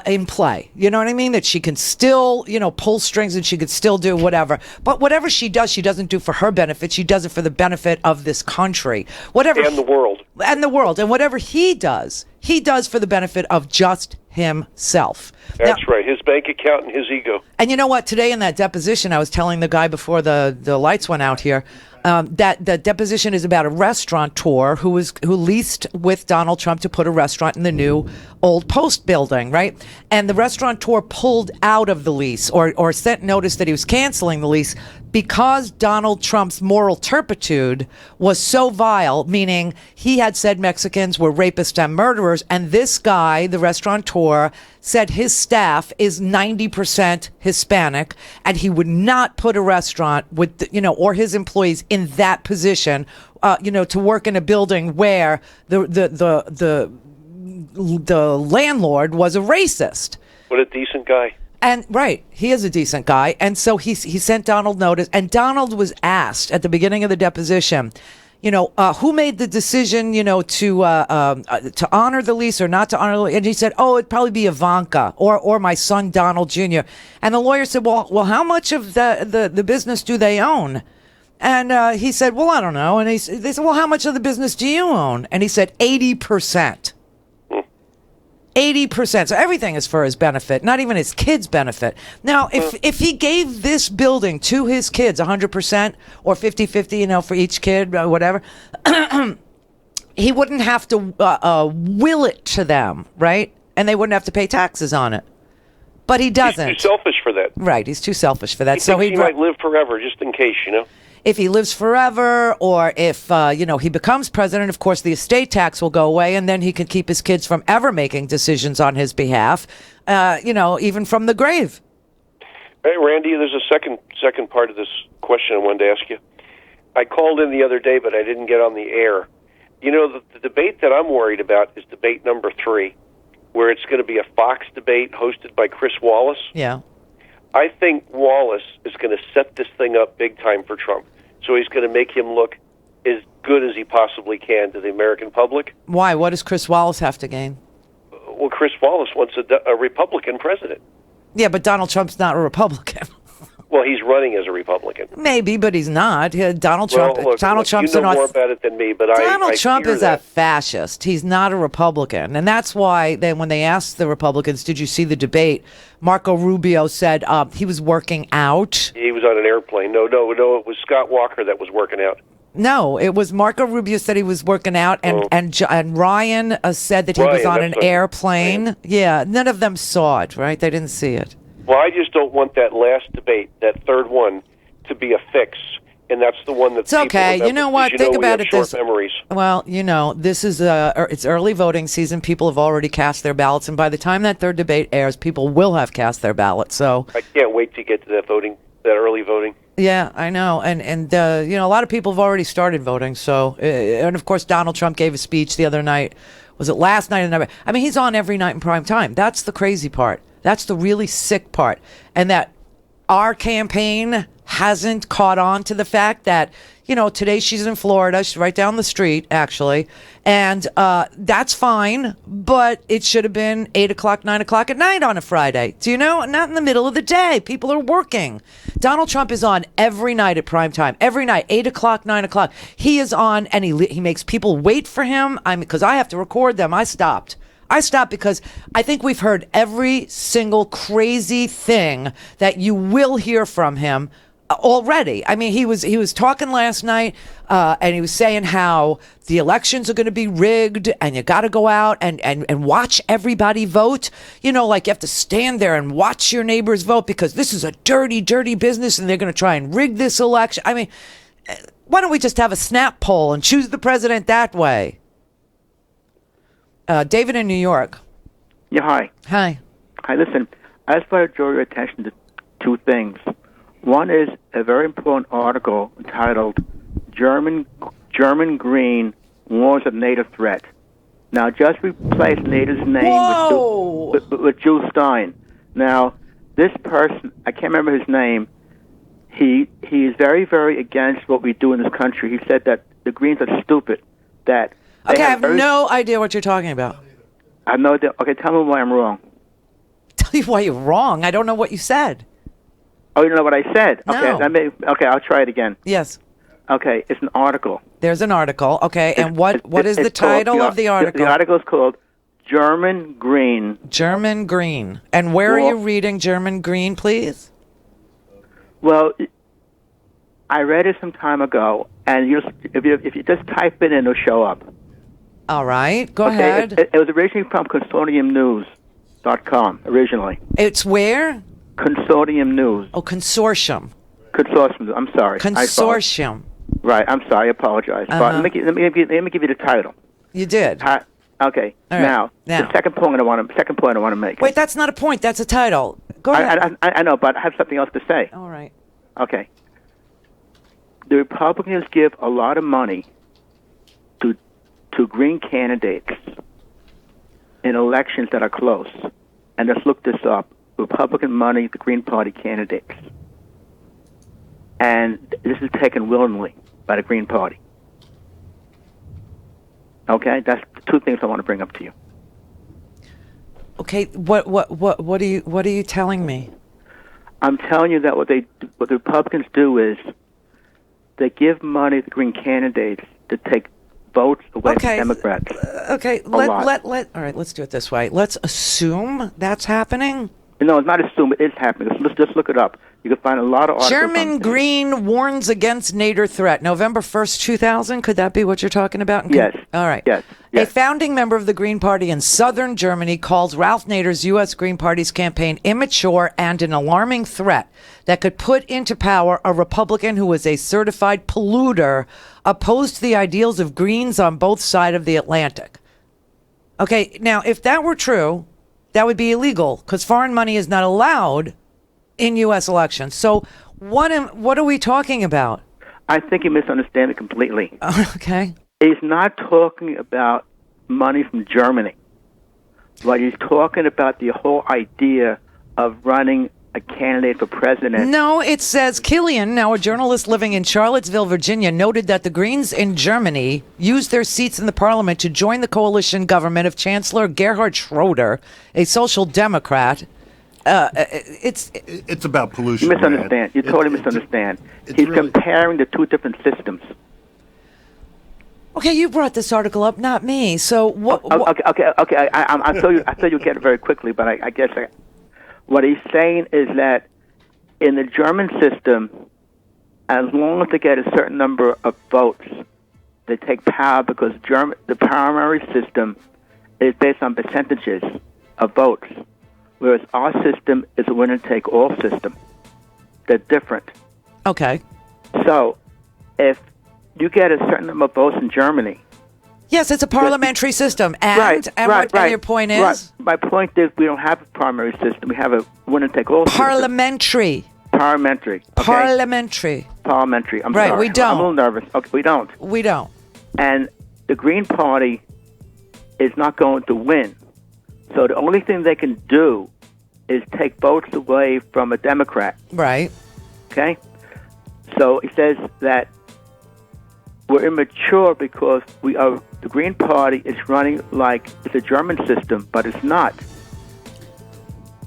in play. You know what I mean? That she can still, pull strings, and she could still do whatever. But whatever she does, she doesn't do for her benefit. She does it for the benefit of this country. And the world. And whatever he does for the benefit of just himself. That's right. His bank account and his ego. And you know what? Today in that deposition, I was telling the guy before the lights went out here, That the deposition is about a restaurateur who leased with Donald Trump to put a restaurant in the new Old Post building, right? And the restaurateur pulled out of the lease or sent notice that he was canceling the lease because Donald Trump's moral turpitude was so vile, meaning he had said Mexicans were rapists and murderers, and this guy, the restaurateur, said his staff is 90% Hispanic, and he would not put a restaurant with, or his employees in that position, to work in a building where the landlord was a racist. What a decent guy. And right, he is a decent guy, and so he sent Donald notice, and Donald was asked at the beginning of the deposition, who made the decision, to honor the lease or not to honor the lease? And he said, it'd probably be Ivanka or my son Donald Jr. And the lawyer said, well, how much of the business do they own? And he said, well, I don't know. And they said, well, how much of the business do you own? And he said, 80%. 80%. So everything is for his benefit, not even his kids' benefit. Now, if he gave this building to his kids 100% or 50-50, for each kid, or whatever, he wouldn't have to will it to them, right? And they wouldn't have to pay taxes on it. But he doesn't. He's too selfish for that. Right, he's too selfish for that. He might live forever, just in case, If he lives forever, or if, he becomes president, of course, the estate tax will go away, and then he can keep his kids from ever making decisions on his behalf, even from the grave. Hey, Randy, there's a second part of this question I wanted to ask you. I called in the other day, but I didn't get on the air. The debate that I'm worried about is debate number 3, where it's going to be a Fox debate hosted by Chris Wallace. Yeah. I think Wallace is going to set this thing up big time for Trump. So he's going to make him look as good as he possibly can to the American public. Why? What does Chris Wallace have to gain? Well, Chris Wallace wants a Republican president. Yeah, but Donald Trump's not a Republican. Well, he's running as a Republican. Maybe, but he's not. Donald Trump. Look, Trump's you know more about it than me, but Donald Trump is a fascist. He's not a Republican, and that's why when they asked the Republicans, "Did you see the debate?" Marco Rubio said he was working out. He was on an airplane. No, it was Scott Walker that was working out. No, it was Marco Rubio said he was working out, and Ryan said that he was on an airplane. Ryan. Yeah, none of them saw it. Right? They didn't see it. Well, I just don't want that last debate, that third one, to be a fix, and that's the one that's. It's okay. You know what? Think about it this. Memories. Well, this is it's early voting season. People have already cast their ballots, and by the time that third debate airs, people will have cast their ballots. So I can't wait to get to that early voting. Yeah, I know, and a lot of people have already started voting. So, and of course, Donald Trump gave a speech the other night. Was it last night? I mean, he's on every night in prime time. That's the crazy part. That's the really sick part. And that our campaign hasn't caught on to the fact that, today she's in Florida. She's right down the street, actually. And that's fine, but it should have been 8 o'clock, 9 o'clock at night on a Friday. Do you know? Not in the middle of the day. People are working. Donald Trump is on every night at prime time. Every night, 8 o'clock, 9 o'clock. He is on, and he makes people wait for him. Because I have to record them. I stopped because I think we've heard every single crazy thing that you will hear from him already. I mean, he was talking last night, and he was saying how the elections are going to be rigged, and you got to go out and watch everybody vote. Like you have to stand there and watch your neighbors vote because this is a dirty, dirty business, and they're going to try and rig this election. I mean, why don't we just have a snap poll and choose the president that way? David in New York. Yeah, hi. Hi. Hi, listen, I just want to draw your attention to two things. One is a very important article entitled German Green Warns of Native Threat. Now, just replace Native's name with Jules Stein. Now, this person, I can't remember his name, he is very, very against what we do in this country. He said that the Greens are stupid, that... Okay, I have no idea what you're talking about. I have no idea. Okay, tell me why I'm wrong. Tell you why you're wrong? I don't know what you said. Oh, you don't know what I said? No. Okay, I'll try it again. Yes. Okay, it's an article. There's an article. Okay, and what is the title of the article? The article is called German Green. German Green. And where are you reading German Green, please? Well, I read it some time ago, and if you just type it in, it'll show up. All right, go ahead. It was originally from consortiumnews.com, originally. It's where? Consortium News. Oh, consortium. Consortium, I'm sorry. Consortium. Right, I'm sorry, I apologize. But let me give you the title. You did. Okay. Right. Now, the second point I want to make. Wait, that's not a point. That's a title. Go ahead. I know, but I have something else to say. All right. Okay. The Republicans give a lot of money to Green candidates in elections that are close. And let's look this up. Republican money, the Green Party candidates. And this is taken willingly by the Green Party. Okay, that's two things I want to bring up to you. Okay, what are you telling me? I'm telling you that what the Republicans do is they give money to Green candidates to take votes away from Democrats. Okay, all right, let's do it this way. Let's assume that's happening. No, it's not assume. It is happening. Let's just look it up. You can find a lot of articles. German Green warns against Nader threat. November 1st, 2000. Could that be what you're talking about? Yes. All right. Yes. A founding member of the Green Party in southern Germany calls Ralph Nader's U.S. Green Party's campaign immature and an alarming threat that could put into power a Republican who was a certified polluter opposed to the ideals of Greens on both sides of the Atlantic. Okay, now, if that were true, that would be illegal because foreign money is not allowed in U.S. elections. So what are we talking about? I think you misunderstand it completely. Okay. He's not talking about money from Germany, but he's talking about the whole idea of running a candidate for president. No, it says Killian, now a journalist living in Charlottesville, Virginia, noted that the Greens in Germany used their seats in the parliament to join the coalition government of Chancellor Gerhard Schroeder, a social democrat. It's about pollution. You misunderstand. You totally misunderstand. He's really comparing the two different systems. Okay, you brought this article up, not me. So what? Okay. I thought you get it very quickly, but I guess what he's saying is that in the German system, as long as they get a certain number of votes, they take power because the primary system is based on percentages of votes, whereas our system is a winner-take-all system. They're different. Okay. So, if you get a certain number of votes in Germany... Yes, it's a parliamentary system. And your point is? Right. My point is we don't have a primary system. We have a winner-take-all system. Parliamentary. Okay? Parliamentary. I'm sorry. We don't. I'm a little nervous. Okay, we don't. We don't. And the Green Party is not going to win. So the only thing they can do is take votes away from a Democrat. Right. Okay? So he says that we're immature because the Green Party is running like it's a German system, but it's not.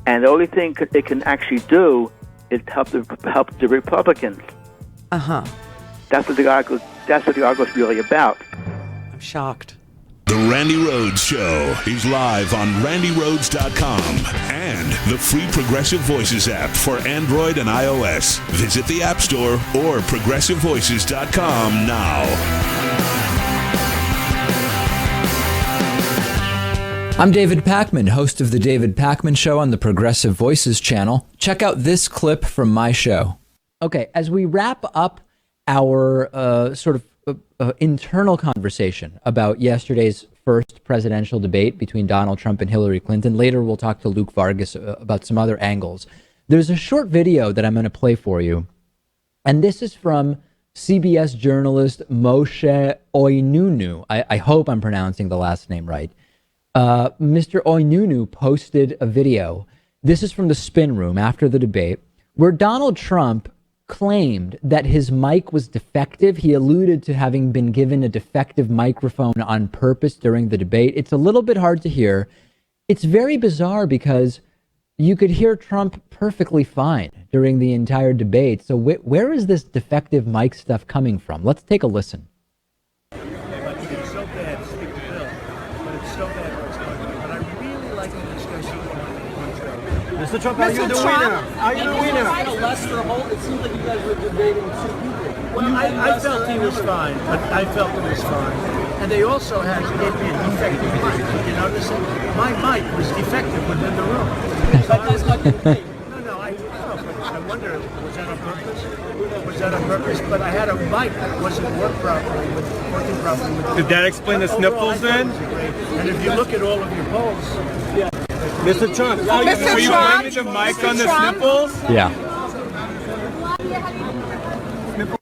And the only thing it can actually do is help the Republicans. Uh-huh. That's what the article is really about. I'm shocked. The Randi Rhodes Show is live on RandiRhodes.com and the free Progressive Voices app for Android and iOS. Visit the App Store or ProgressiveVoices.com now. I'm David Pakman, host of The David Pakman Show on the Progressive Voices channel. Check out this clip from my show. Okay, as we wrap up our internal conversation about yesterday's first presidential debate between Donald Trump and Hillary Clinton. Later, we'll talk to Luke Vargas about some other angles. There's a short video that I'm going to play for you. And this is from CBS journalist Moshe Oinunu. I hope I'm pronouncing the last name right. Mr. Oinunu posted a video. This is from the Spin Room after the debate, where Donald Trump claimed that his mic was defective. He alluded to having been given a defective microphone on purpose during the debate. It's a little bit hard to hear. It's very bizarre because you could hear Trump perfectly fine during the entire debate. So where is this defective mic stuff coming from? Let's take a listen. Mr. Trump, are you the winner? Are you the winner? Lester Holt, it seems like you guys were debating two people. Well, I felt he was fine, but I felt it was fine. And they also had gave me a defective mic. Did you notice it? My mic was defective within the room. No, I wonder, was that on purpose? Was that on purpose? But I had a mic that wasn't working properly. Did that explain the sniffles then? And if you look at all of your polls, Mr. Trump, were you blaming the mic on the sniffles? Yeah.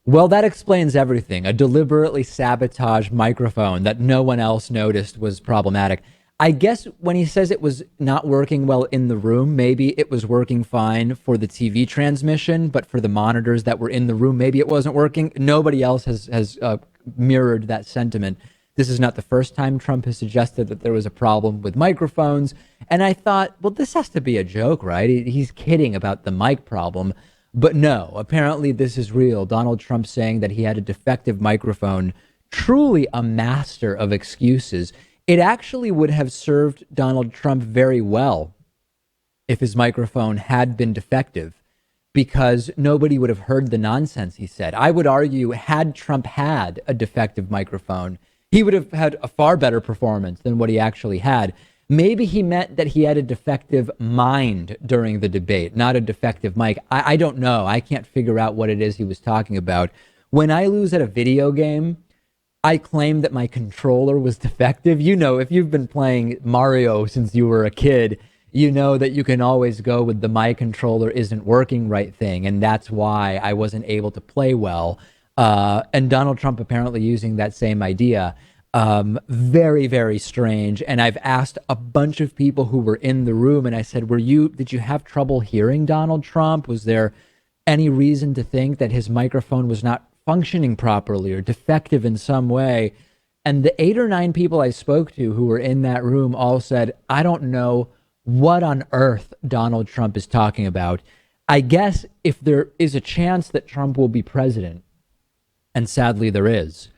Well, that explains everything. A deliberately sabotaged microphone that no one else noticed was problematic. I guess when he says it was not working well in the room, maybe it was working fine for the TV transmission, but for the monitors that were in the room, maybe it wasn't working. Nobody else has mirrored that sentiment. This is not the first time Trump has suggested that there was a problem with microphones. And I thought, well, this has to be a joke, right? He's kidding about the mic problem. But no, apparently this is real. Donald Trump saying that he had a defective microphone, truly a master of excuses. It actually would have served Donald Trump very well if his microphone had been defective, because nobody would have heard the nonsense he said. I would argue, had Trump had a defective microphone, he would have had a far better performance than what he actually had. Maybe he meant that he had a defective mind during the debate, not a defective mic. I don't know. I can't figure out what it is he was talking about. When I lose at a video game, I claim that my controller was defective. You know, if you've been playing Mario since you were a kid, you know that you can always go with the my controller isn't working right thing. And that's why I wasn't able to play well. And Donald Trump apparently using that same idea. Very, very strange. And I've asked a bunch of people who were in the room, and I said, did you have trouble hearing Donald Trump? Was there any reason to think that his microphone was not functioning properly or defective in some way? And the 8 or 9 people I spoke to who were in that room all said, I don't know what on earth Donald Trump is talking about. I guess if there is a chance that Trump will be president, and sadly there is,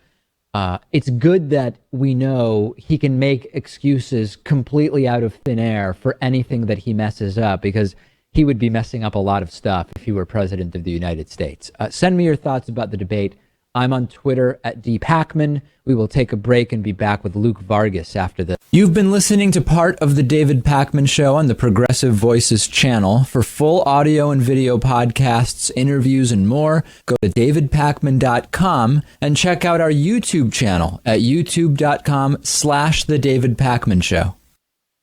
it's good that we know he can make excuses completely out of thin air for anything that he messes up, because he would be messing up a lot of stuff if he were president of the United States. Send me your thoughts about the debate. I'm on Twitter at @dpacman. We will take a break and be back with Luke Vargas after this. You've been listening to part of the David Pakman Show on the Progressive Voices channel. For full audio and video podcasts, interviews, and more, go to davidpakman.com and check out our YouTube channel at youtube.com/The David Pakman Show.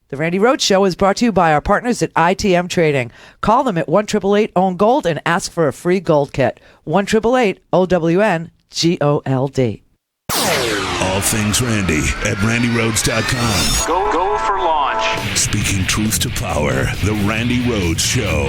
The Randi Rhodes Show is brought to you by our partners at ITM Trading. Call them at 1-888-OWN-GOLD and ask for a free gold kit. 1-888-OWN-GOLD. All things Randi at RandiRhodes.com. Go for launch. Speaking truth to power, the Randi Rhodes Show.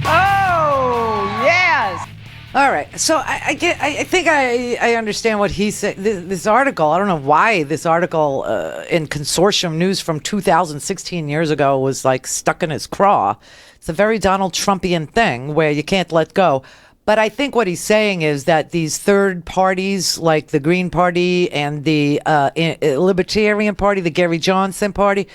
Oh, yes. All right. So I think I understand what he said. This article, I don't know why this article in Consortium News from 2016 years ago was like stuck in his craw. It's a very Donald Trumpian thing where you can't let go. But I think what he's saying is that these third parties, like the Green Party and the Libertarian Party, the Gary Johnson Party,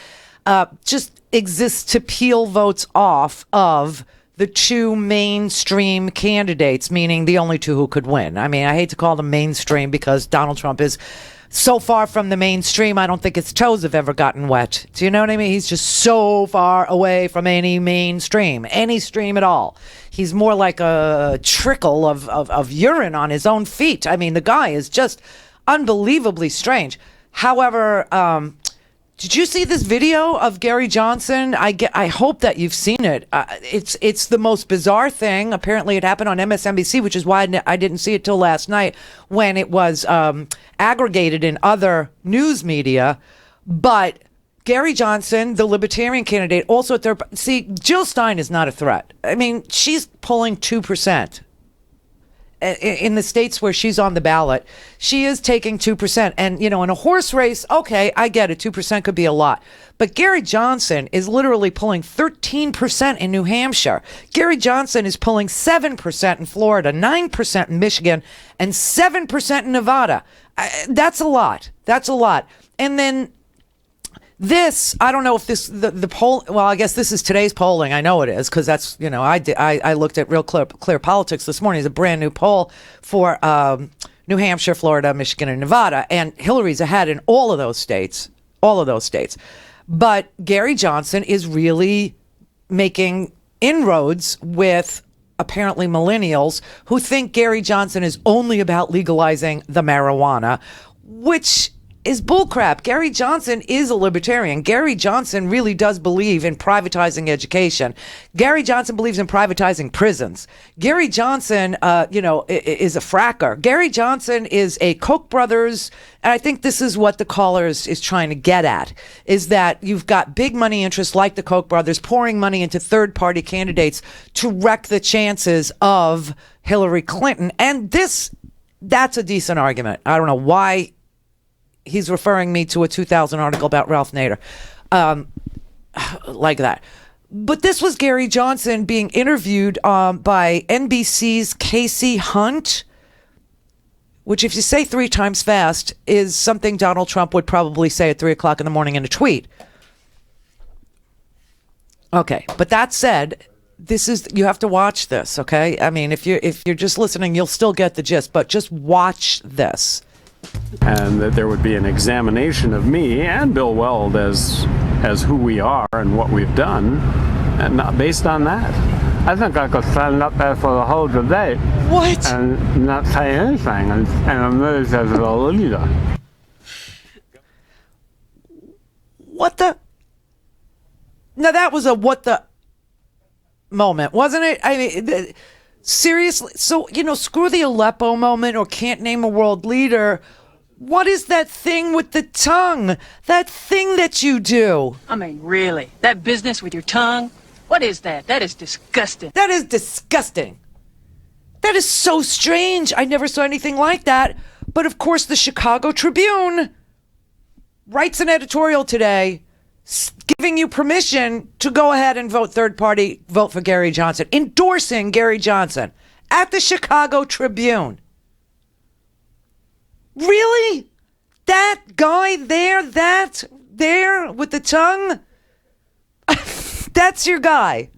just exist to peel votes off of the two mainstream candidates, meaning the only two who could win. I mean, I hate to call them mainstream because Donald Trump is so far from the mainstream, I don't think his toes have ever gotten wet. Do you know what I mean? He's just so far away from any mainstream, any stream at all. He's more like a trickle of urine on his own feet. I mean, the guy is just unbelievably strange. However, did you see this video of Gary Johnson? I hope that you've seen it. It's the most bizarre thing. Apparently, it happened on MSNBC, which is why I didn't see it till last night when it was aggregated in other news media. But Gary Johnson, the Libertarian candidate, also at their... See, Jill Stein is not a threat. I mean, she's pulling 2%. In the states where she's on the ballot, she is taking 2%. And, in a horse race, okay, I get it. 2% could be a lot. But Gary Johnson is literally pulling 13% in New Hampshire. Gary Johnson is pulling 7% in Florida, 9% in Michigan, and 7% in Nevada. That's a lot. That's a lot. And then This, I don't know if this, the poll, well, I guess this is today's polling. I know it is, because that's, I looked at Real Clear Politics this morning. It's a brand new poll for New Hampshire, Florida, Michigan, and Nevada. And Hillary's ahead in all of those states. But Gary Johnson is really making inroads with apparently millennials who think Gary Johnson is only about legalizing the marijuana, which is bullcrap. Gary Johnson is a libertarian. Gary Johnson really does believe in privatizing education. Gary Johnson believes in privatizing prisons. Gary Johnson, is a fracker. Gary Johnson is a Koch brothers, and I think this is what the caller is trying to get at, is that you've got big money interests like the Koch brothers pouring money into third-party candidates to wreck the chances of Hillary Clinton. And that's a decent argument. I don't know why he's referring me to a 2000 article about Ralph Nader, like that. But this was Gary Johnson being interviewed by NBC's Casey Hunt, which, if you say 3 times fast, is something Donald Trump would probably say at 3 o'clock in the morning in a tweet. Okay, but that said, you have to watch this, okay? I mean, if you're just listening, you'll still get the gist, but just watch this. And that there would be an examination of me and Bill Weld as who we are and what we've done, and not based on that. I think I could stand up there for the whole debate. What? And not say anything, and emerge as a leader. What the? Now that was a what the moment, wasn't it? I mean, seriously. So, screw the Aleppo moment or can't name a world leader. What is that thing with the tongue? That thing that you do? I mean, really? That business with your tongue? What is that? That is disgusting. That is disgusting. That is so strange. I never saw anything like that. But of course, the Chicago Tribune writes an editorial today giving you permission to go ahead and vote third party, vote for Gary Johnson, endorsing Gary Johnson at the Chicago Tribune. Really? That guy there with the tongue? That's your guy.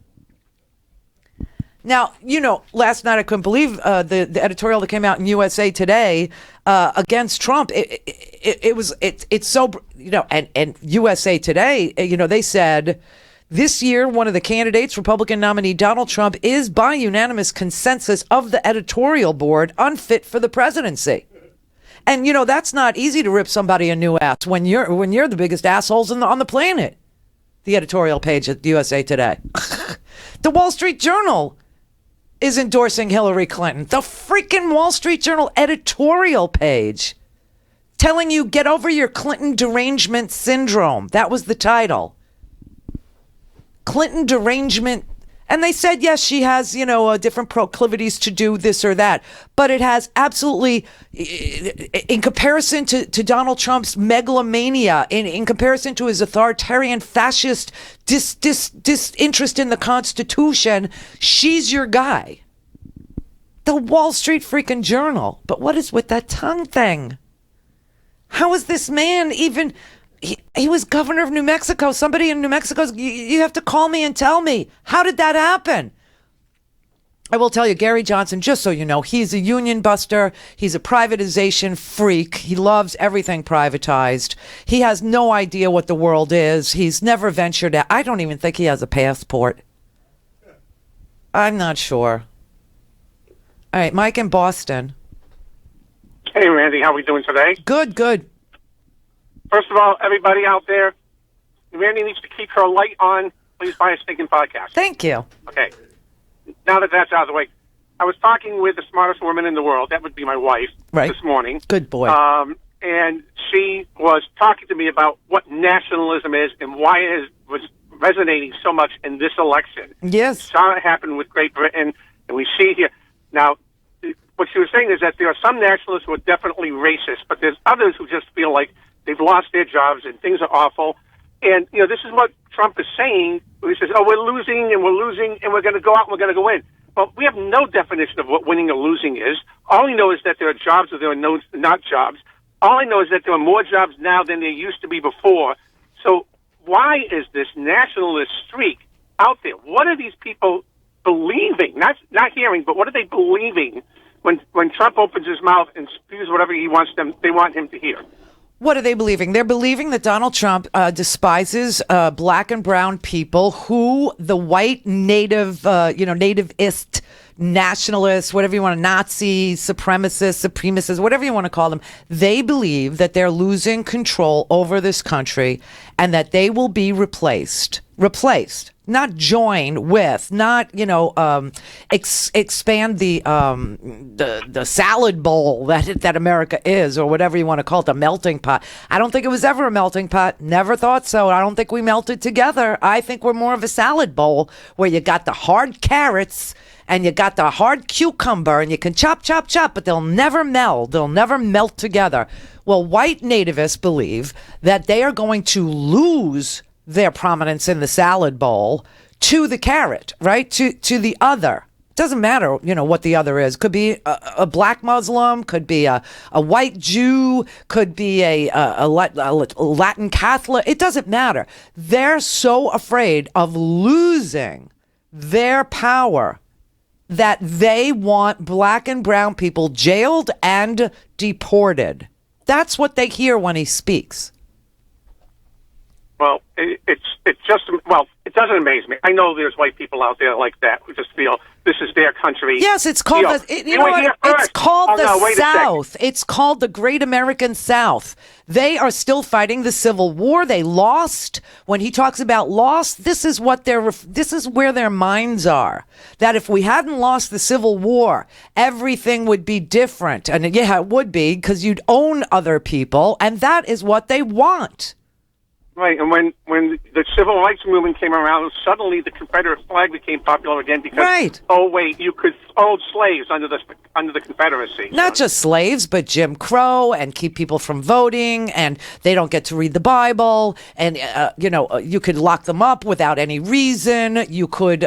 Now, last night I couldn't believe the editorial that came out in USA Today against Trump. It's so, and USA Today, they said this year one of the candidates, Republican nominee Donald Trump, is by unanimous consensus of the editorial board unfit for the presidency. And that's not easy to rip somebody a new ass when you're the biggest assholes on the planet. The editorial page at USA Today. The Wall Street Journal is endorsing Hillary Clinton. The freaking Wall Street Journal editorial page telling you get over your Clinton derangement syndrome. That was the title. Clinton derangement. And they said, yes, she has, different proclivities to do this or that. But it has absolutely, in comparison to Donald Trump's megalomania, in comparison to his authoritarian fascist disinterest in the Constitution, she's your guy. The Wall Street freaking Journal. But what is with that tongue thing? How is this man even... He was governor of New Mexico. Somebody in New Mexico, you have to call me and tell me. How did that happen? I will tell you, Gary Johnson, just so you know, he's a union buster. He's a privatization freak. He loves everything privatized. He has no idea what the world is. He's never ventured out. I don't even think he has a passport. I'm not sure. All right, Mike in Boston. Hey, Randy, how are we doing today? Good. First of all, everybody out there, Randy needs to keep her light on. Please buy a stinking podcast. Thank you. Okay. Now that that's out of the way, I was talking with the smartest woman in the world. That would be my wife. Right. This morning. Good boy. And she was talking to me about what nationalism is and why it was resonating so much in this election. Yes. We saw it happen with Great Britain, and we see here. Now, what she was saying is that there are some nationalists who are definitely racist, but there's others who just feel like they've lost their jobs and things are awful. And, this is what Trump is saying. He says, we're losing and we're going to go out and we're going to go in. Well, we have no definition of what winning or losing is. All we know is that there are jobs or there are not jobs. All I know is that there are more jobs now than there used to be before. So why is this nationalist streak out there? What are these people believing? Not hearing, but what are they believing when Trump opens his mouth and spews whatever they want him to hear? What are they believing? They're believing that Donald Trump despises black and brown people who the white nativist, nationalists, whatever you want, Nazi, supremacists, whatever you want to call them. They believe that they're losing control over this country and that they will be replaced, not join with, not, expand the salad bowl that America is, or whatever you want to call it, the melting pot. I don't think it was ever a melting pot. Never thought so. I don't think we melted together. I think we're more of a salad bowl where you got the hard carrots and you got the hard cucumber and you can chop, but they'll never meld. They'll never melt together. Well, white nativists believe that they are going to lose their prominence in the salad bowl to the carrot, right? To the other. Doesn't matter, what the other is. Could be a black Muslim, could be a white Jew, could be a Latin Catholic. It doesn't matter. They're so afraid of losing their power that they want black and brown people jailed and deported. That's what they hear when he speaks. Well, it doesn't amaze me. I know there's white people out there like that who just feel this is their country. Yes, it's called it's called the South. It's called the Great American South. They are still fighting the Civil War. They lost. When he talks about loss, this is where their minds are. That if we hadn't lost the Civil War, everything would be different. And yeah, it would be, because you'd own other people, and that is what they want. Right, and when the civil rights movement came around, suddenly the Confederate flag became popular again because, oh wait, you could hold slaves under the Confederacy. Not just slaves, but Jim Crow, and keep people from voting, and they don't get to read the Bible, and you could lock them up without any reason. You could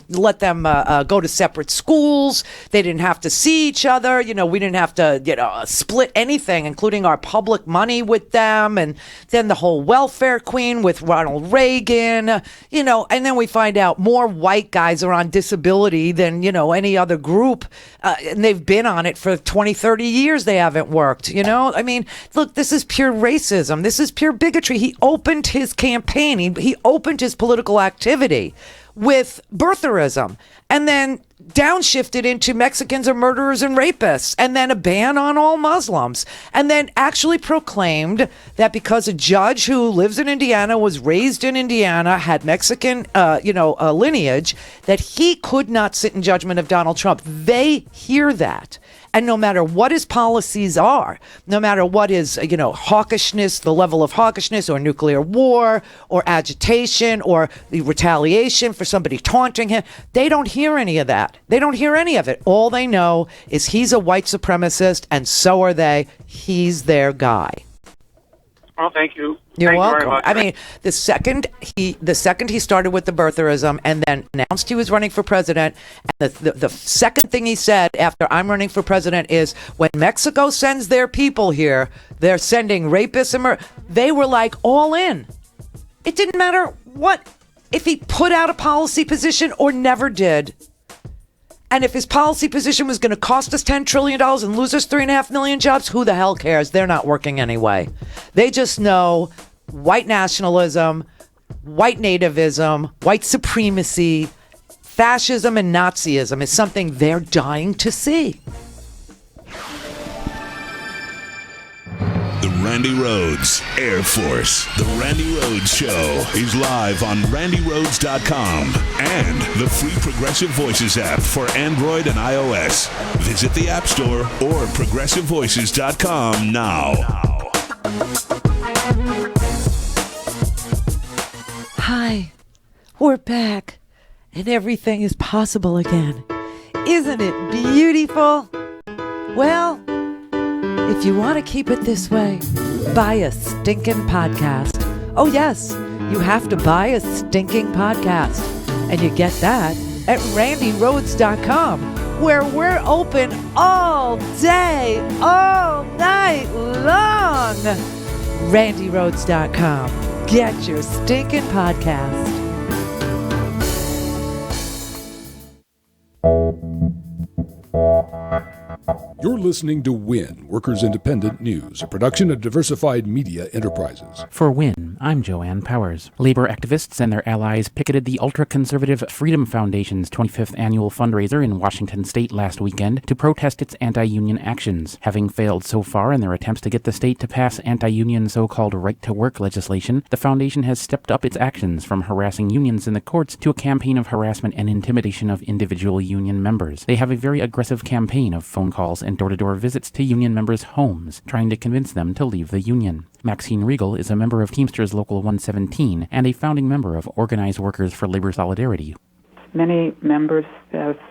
let them go to separate schools. They didn't have to see each other. We didn't have to split anything, including our public money with them, and then the whole welfare queen with Ronald Reagan, and then we find out more white guys are on disability than, any other group. And they've been on it for 20, 30 years. They haven't worked, I mean, look, this is pure racism. This is pure bigotry. He opened his campaign. He opened his political activity with birtherism, and then downshifted into Mexicans are murderers and rapists, and then a ban on all Muslims, and then actually proclaimed that because a judge who lives in Indiana, was raised in Indiana, had Mexican lineage, that he could not sit in judgment of Donald Trump. They hear that. And no matter what his policies are, no matter what his, hawkishness, the level of hawkishness, or nuclear war, or agitation, or the retaliation for somebody taunting him, they don't hear any of that. They don't hear any of it. All they know is he's a white supremacist, and so are they. He's their guy. Well, thank you. You're Thank welcome. You very much. I mean, the second he started with the birtherism and then announced he was running for president, and the second thing he said after I'm running for president is, when Mexico sends their people here, they're sending rapists and they were like all in. It didn't matter what, if he put out a policy position or never did. And if his policy position was going to cost us $10 trillion and lose us 3.5 million jobs, who the hell cares? They're not working anyway. They just know white nationalism, white nativism, white supremacy, fascism, and Nazism is something they're dying to see. The Randi Rhodes Air Force. The Randi Rhodes Show is live on RandiRhodes.com and the free Progressive Voices app for Android and iOS. Visit the App Store or ProgressiveVoices.com now. Hi, we're back, and everything is possible again. Isn't it beautiful? Well, if you want to keep it this way, buy a stinking podcast. Oh, yes, you have to buy a stinking podcast. And you get that at RandiRhodes.com, where we're open all day, all night long. RandiRhodes.com. Get your stinking podcast. You're listening to WIN, Workers Independent News, a production of Diversified Media Enterprises. For WIN, I'm Joanne Powers. Labor activists and their allies picketed the ultra-conservative Freedom Foundation's 25th annual fundraiser in Washington state last weekend to protest its anti-union actions. Having failed so far in their attempts to get the state to pass anti-union so-called right-to-work legislation, the foundation has stepped up its actions from harassing unions in the courts to a campaign of harassment and intimidation of individual union members. They have a very aggressive campaign of phone calls and door-to-door visits to union members' homes, trying to convince them to leave the union. Maxine Regal is a member of Teamsters Local 117 and a founding member of Organized Workers for Labor Solidarity. Many members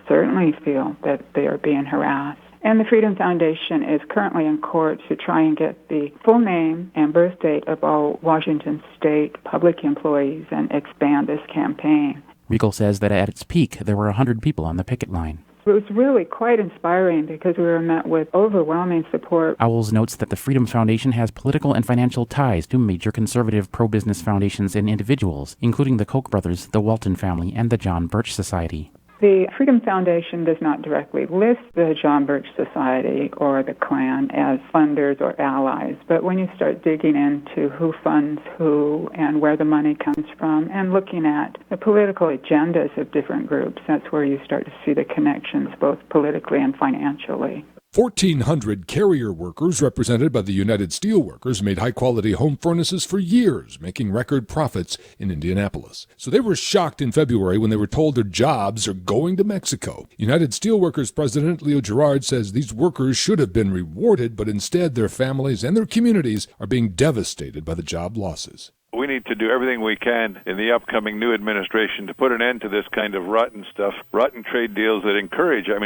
certainly feel that they are being harassed. And the Freedom Foundation is currently in court to try and get the full name and birth date of all Washington state public employees and expand this campaign. Regal says that at its peak, there were 100 people on the picket line. It was really quite inspiring because we were met with overwhelming support. Owls notes that the Freedom Foundation has political and financial ties to major conservative pro-business foundations and individuals, including the Koch brothers, the Walton family, and the John Birch Society. The Freedom Foundation does not directly list the John Birch Society or the Klan as funders or allies, but when you start digging into who funds who and where the money comes from and looking at the political agendas of different groups, that's where you start to see the connections both politically and financially. 1,400 carrier workers represented by the United Steelworkers made high-quality home furnaces for years, making record profits in Indianapolis. So they were shocked in February when they were told their jobs are going to Mexico. United Steelworkers President Leo Gerard says these workers should have been rewarded, but instead their families and their communities are being devastated by the job losses. We need to do everything we can in the upcoming new administration to put an end to this kind of rotten stuff, rotten trade deals that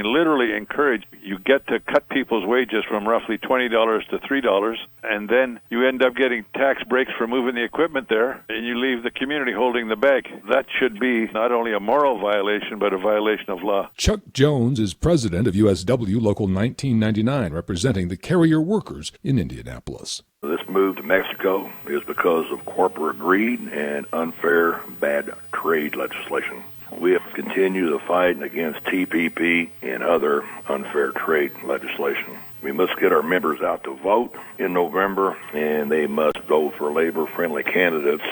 literally encourage. You get to cut people's wages from roughly $20 to $3, and then you end up getting tax breaks for moving the equipment there, and you leave the community holding the bag. That should be not only a moral violation, but a violation of law. Chuck Jones is president of USW Local 1999, representing the carrier workers in Indianapolis. This move to Mexico is because of corporate greed and unfair bad trade legislation. We have continued the fight against TPP and other unfair trade legislation. We must get our members out to vote in November, and they must vote for labor-friendly candidates.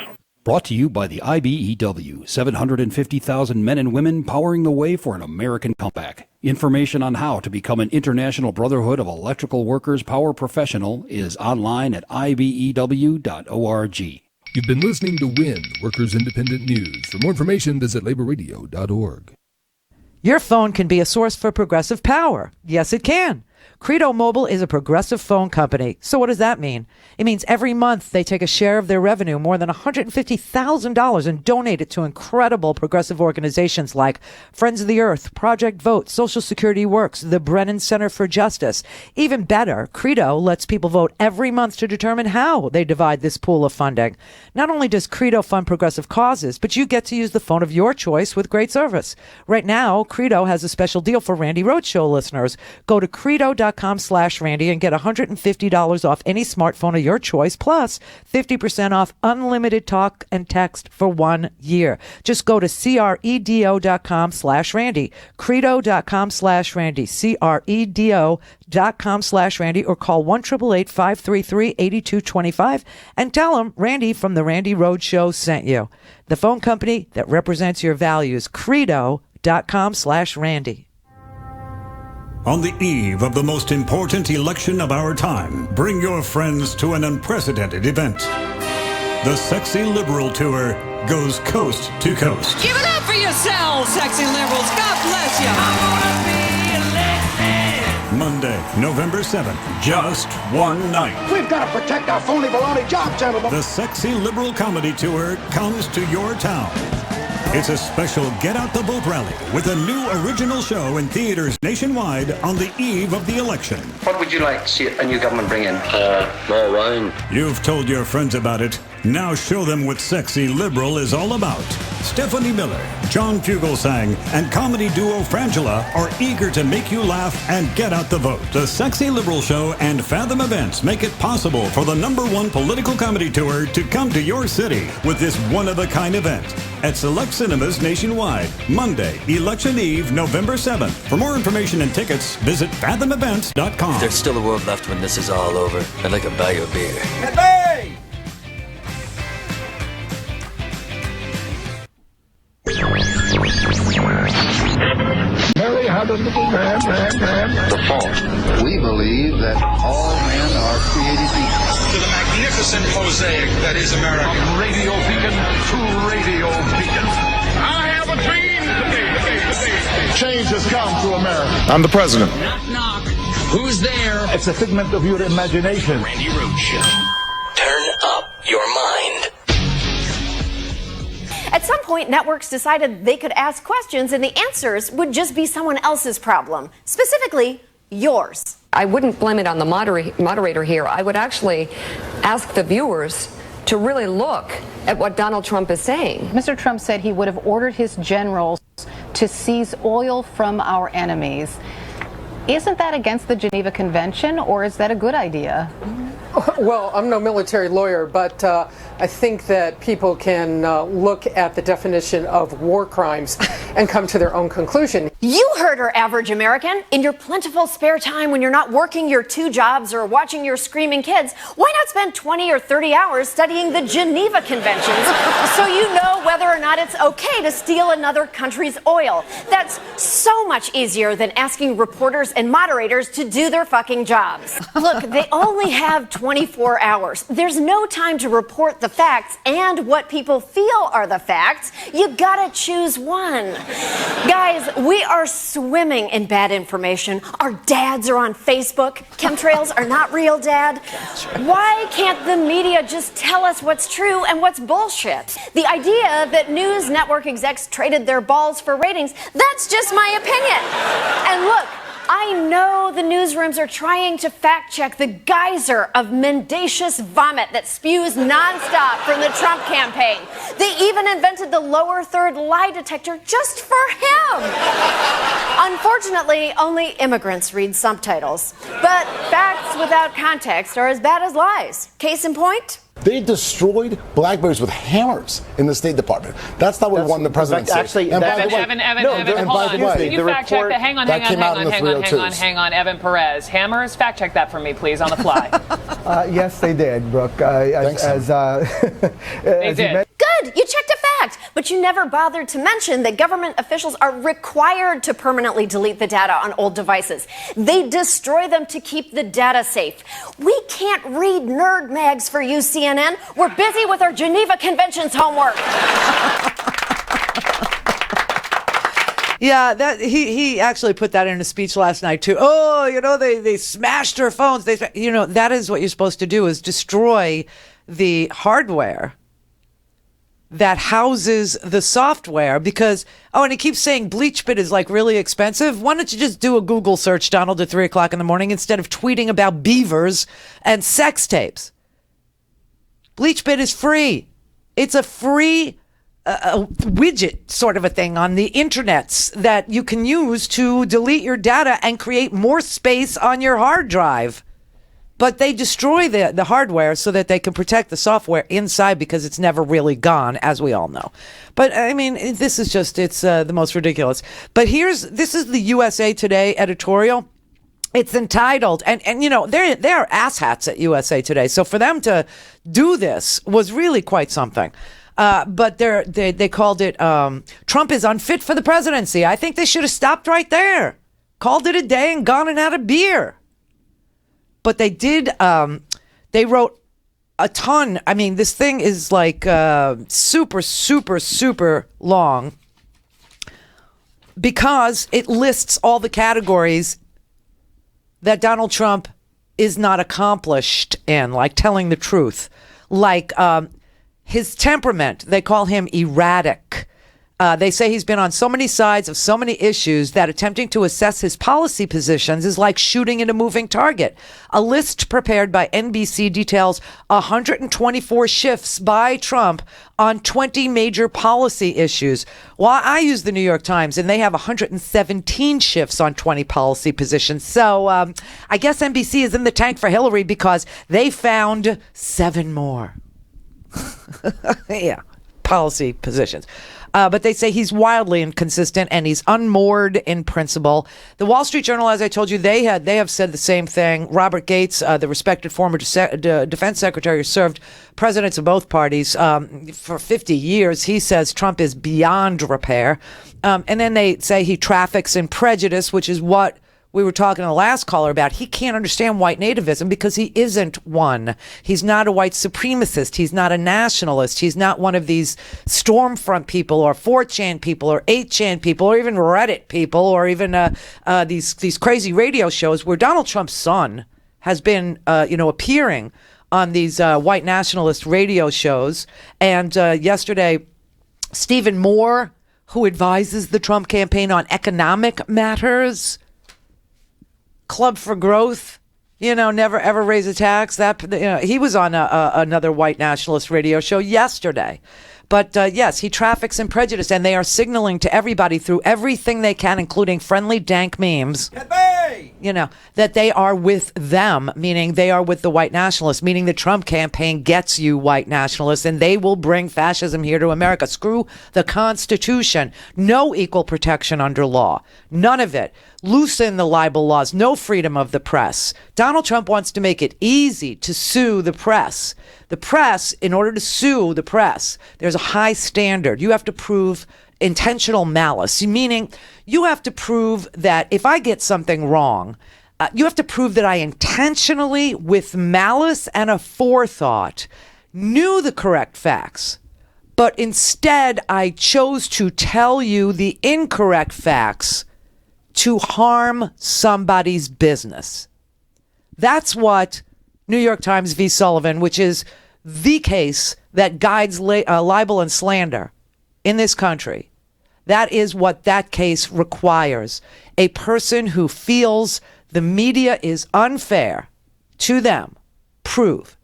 Brought to you by the IBEW, 750,000 men and women powering the way for an American comeback. Information on how to become an International Brotherhood of Electrical Workers Power Professional is online at ibew.org. You've been listening to WIN, Workers Independent News. For more information, visit laborradio.org. Your phone can be a source for progressive power. Yes, it can. Credo Mobile is a progressive phone company. So what does that mean? It means every month they take a share of their revenue, more than $150,000, and donate it to incredible progressive organizations like Friends of the Earth, Project Vote, Social Security Works, the Brennan Center for Justice. Even better, Credo lets people vote every month to determine how they divide this pool of funding. Not only does Credo fund progressive causes, but you get to use the phone of your choice with great service. Right now, Credo has a special deal for Randi Rhodes Show listeners. Go to credo.com/Randy and get $150 off any smartphone of your choice, plus 50% off unlimited talk and text for 1 year. Just go to credo.com/Randy, credo.com/Randy, credo.com/Randy, or call 1-888-533-8225 and tell them Randy from the Randi Rhodes Show sent you. The phone company that represents your values, credo.com/Randy. On the eve of the most important election of our time, bring your friends to an unprecedented event. The Sexy Liberal Tour goes coast to coast. Give it up for yourselves, sexy liberals. God bless you. I'm gonna be elected. Monday, November 7th, just one night. We've got to protect our phony baloney job, gentlemen. The Sexy Liberal Comedy Tour comes to your town. It's a special Get Out the Vote rally with a new original show in theaters nationwide on the eve of the election. What would you like to see a new government bring in? More wine. You've told your friends about it. Now show them what Sexy Liberal is all about. Stephanie Miller, John Fugelsang, and comedy duo Frangela are eager to make you laugh and get out the vote. The Sexy Liberal Show and Fathom Events make it possible for the #1 political comedy tour to come to your city with this one-of-a-kind event at select cinemas nationwide, Monday, Election Eve, November 7th. For more information and tickets, visit fathomevents.com. There's still a world left when this is all over. I'd like to buy you a beer. Hey! Mary had a little lamb. The fault. We believe that all men are created equal. To the magnificent mosaic that is America. From radio beacon to radio beacon. I have a dream today. Change has come to America. I'm the president. Knock, knock. Who's there? It's a figment of your imagination. Randi Rhodes Show. Turn up your mind. At some point, networks decided they could ask questions and the answers would just be someone else's problem, specifically yours. I wouldn't blame it on the moderator here. I would actually ask the viewers to really look at what Donald Trump is saying. Mr. Trump said he would have ordered his generals to seize oil from our enemies. Isn't that against the Geneva Convention, or is that a good idea? Well, I'm no military lawyer, but I think that people can look at the definition of war crimes and come to their own conclusion. You heard her, average American. In your plentiful spare time when you're not working your 2 jobs or watching your screaming kids, why not spend 20 or 30 hours studying the Geneva Conventions so you know whether or not it's okay to steal another country's oil? That's so much easier than asking reporters and moderators to do their fucking jobs. Look, they only have 24 hours. There's no time to report the facts and what people feel are the facts. You gotta choose one. Guys, we are swimming in bad information. Our dads are on Facebook. Chemtrails are not real, Dad. Why can't the media just tell us what's true and what's bullshit? The idea that news network execs traded their balls for ratings, that's just my opinion. And look, I know the newsrooms are trying to fact-check the geyser of mendacious vomit that spews nonstop from the Trump campaign. They even invented the lower third lie detector just for him. Unfortunately, only immigrants read subtitles. But facts without context are as bad as lies. Case in point? They destroyed BlackBerries with hammers in the State Department. That's not what won the presidency. Actually, Evan, hold on. Can you fact check that? Hang on, Evan Perez. Hammers, fact check that for me, please, on the fly. Yes, they did, Brooke. They did. Good, you checked a fact, but you never bothered to mention that government officials are required to permanently delete the data on old devices. They destroy them to keep the data safe. We can't read nerd mags for you, CNN. We're busy with our Geneva Conventions homework. Yeah, that he actually put that in a speech last night too. Oh, you know, they smashed her phones. That is what you're supposed to do, is destroy the hardware that houses the software, because, and he keeps saying BleachBit is like really expensive. Why don't you just do a Google search, Donald, at 3 o'clock in the morning instead of tweeting about beavers and sex tapes? BleachBit is free. It's a free widget sort of a thing on the internets that you can use to delete your data and create more space on your hard drive. But they destroy the hardware so that they can protect the software inside, because it's never really gone, as we all know. But I mean, this is just, it's the most ridiculous. But this is the USA Today editorial. It's entitled, and they are asshats at USA Today. So for them to do this was really quite something. But they called it, Trump is unfit for the presidency. I think they should have stopped right there. Called it a day and gone and had a beer. But they did, they wrote a ton. I mean, this thing is like super, super, super long, because it lists all the categories that Donald Trump is not accomplished in, like telling the truth, like his temperament. They call him erratic. They say he's been on so many sides of so many issues that attempting to assess his policy positions is like shooting at a moving target. A list prepared by NBC details 124 shifts by Trump on 20 major policy issues. Well, I use the New York Times, and they have 117 shifts on 20 policy positions. So I guess NBC is in the tank for Hillary because they found 7 more. Yeah, policy positions. But they say he's wildly inconsistent and he's unmoored in principle. The Wall Street Journal, as I told you, they have said the same thing. Robert Gates, the respected former defense secretary who served presidents of both parties for 50 years, he says Trump is beyond repair. And then they say he traffics in prejudice, which is what we were talking to the last caller about. He can't understand white nativism because he isn't one. He's not a white supremacist. He's not a nationalist. He's not one of these Stormfront people or 4chan people or 8chan people or even Reddit people or even these crazy radio shows where Donald Trump's son has been, appearing on these white nationalist radio shows. And yesterday, Stephen Moore, who advises the Trump campaign on economic matters, Club for Growth, never ever raise a tax. He was on another white nationalist radio show yesterday. But yes, he traffics in prejudice, and they are signaling to everybody through everything they can, including friendly dank memes, that they are with them, meaning they are with the white nationalists, meaning the Trump campaign gets you white nationalists, and they will bring fascism here to America. Screw the Constitution. No equal protection under law. None of it. Loosen the libel laws. No freedom of the press. Donald Trump wants to make it easy to sue the press. The press, in order to sue the press, there's a high standard. You have to prove intentional malice, meaning you have to prove that if I get something wrong, you have to prove that I intentionally, with malice and a forethought, knew the correct facts, but instead I chose to tell you the incorrect facts to harm somebody's business. That's what New York Times v. Sullivan, which is the case that guides libel and slander in this country. That is what that case requires. A person who feels the media is unfair to them, prove.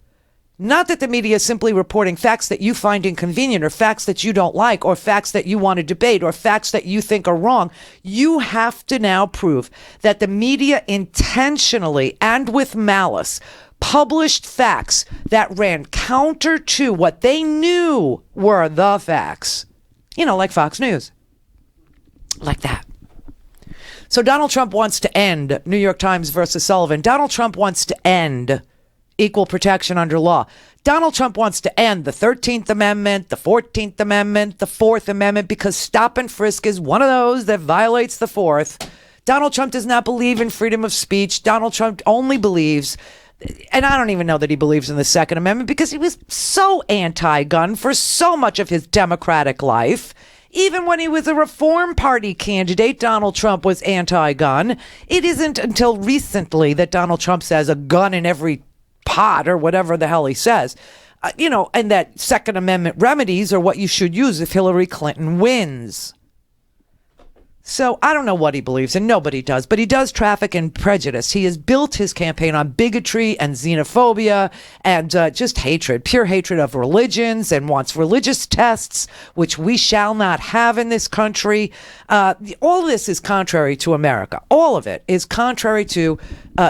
Not that the media is simply reporting facts that you find inconvenient or facts that you don't like or facts that you want to debate or facts that you think are wrong. You have to now prove that the media intentionally and with malice published facts that ran counter to what they knew were the facts. Like Fox News. Like that. So Donald Trump wants to end New York Times versus Sullivan. Donald Trump wants to end equal protection under law. Donald Trump wants to end the 13th Amendment, the 14th Amendment, the 4th Amendment, because stop and frisk is one of those that violates the 4th. Donald Trump does not believe in freedom of speech. Donald Trump only believes, and I don't even know that he believes in the Second Amendment because he was so anti-gun for so much of his Democratic life. Even when he was a Reform Party candidate, Donald Trump was anti-gun. It isn't until recently that Donald Trump says a gun in every pot or whatever the hell he says, and that Second Amendment remedies are what you should use if Hillary Clinton wins. So I don't know what he believes, and nobody does, but he does traffic in prejudice. He has built his campaign on bigotry and xenophobia and just hatred, pure hatred of religions, and wants religious tests, which we shall not have in this country. All this is contrary to America. All of it is contrary to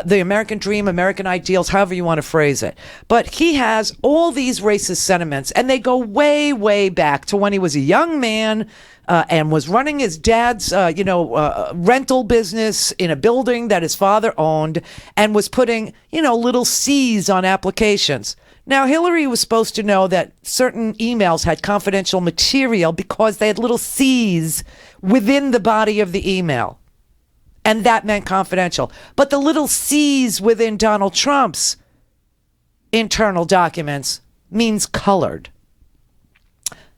the American dream, American ideals, however you want to phrase it. But he has all these racist sentiments, and they go way, way back to when he was a young man and was running his dad's, rental business in a building that his father owned and was putting, little C's on applications. Now, Hillary was supposed to know that certain emails had confidential material because they had little C's within the body of the email. And that meant confidential. But the little C's within Donald Trump's internal documents means colored.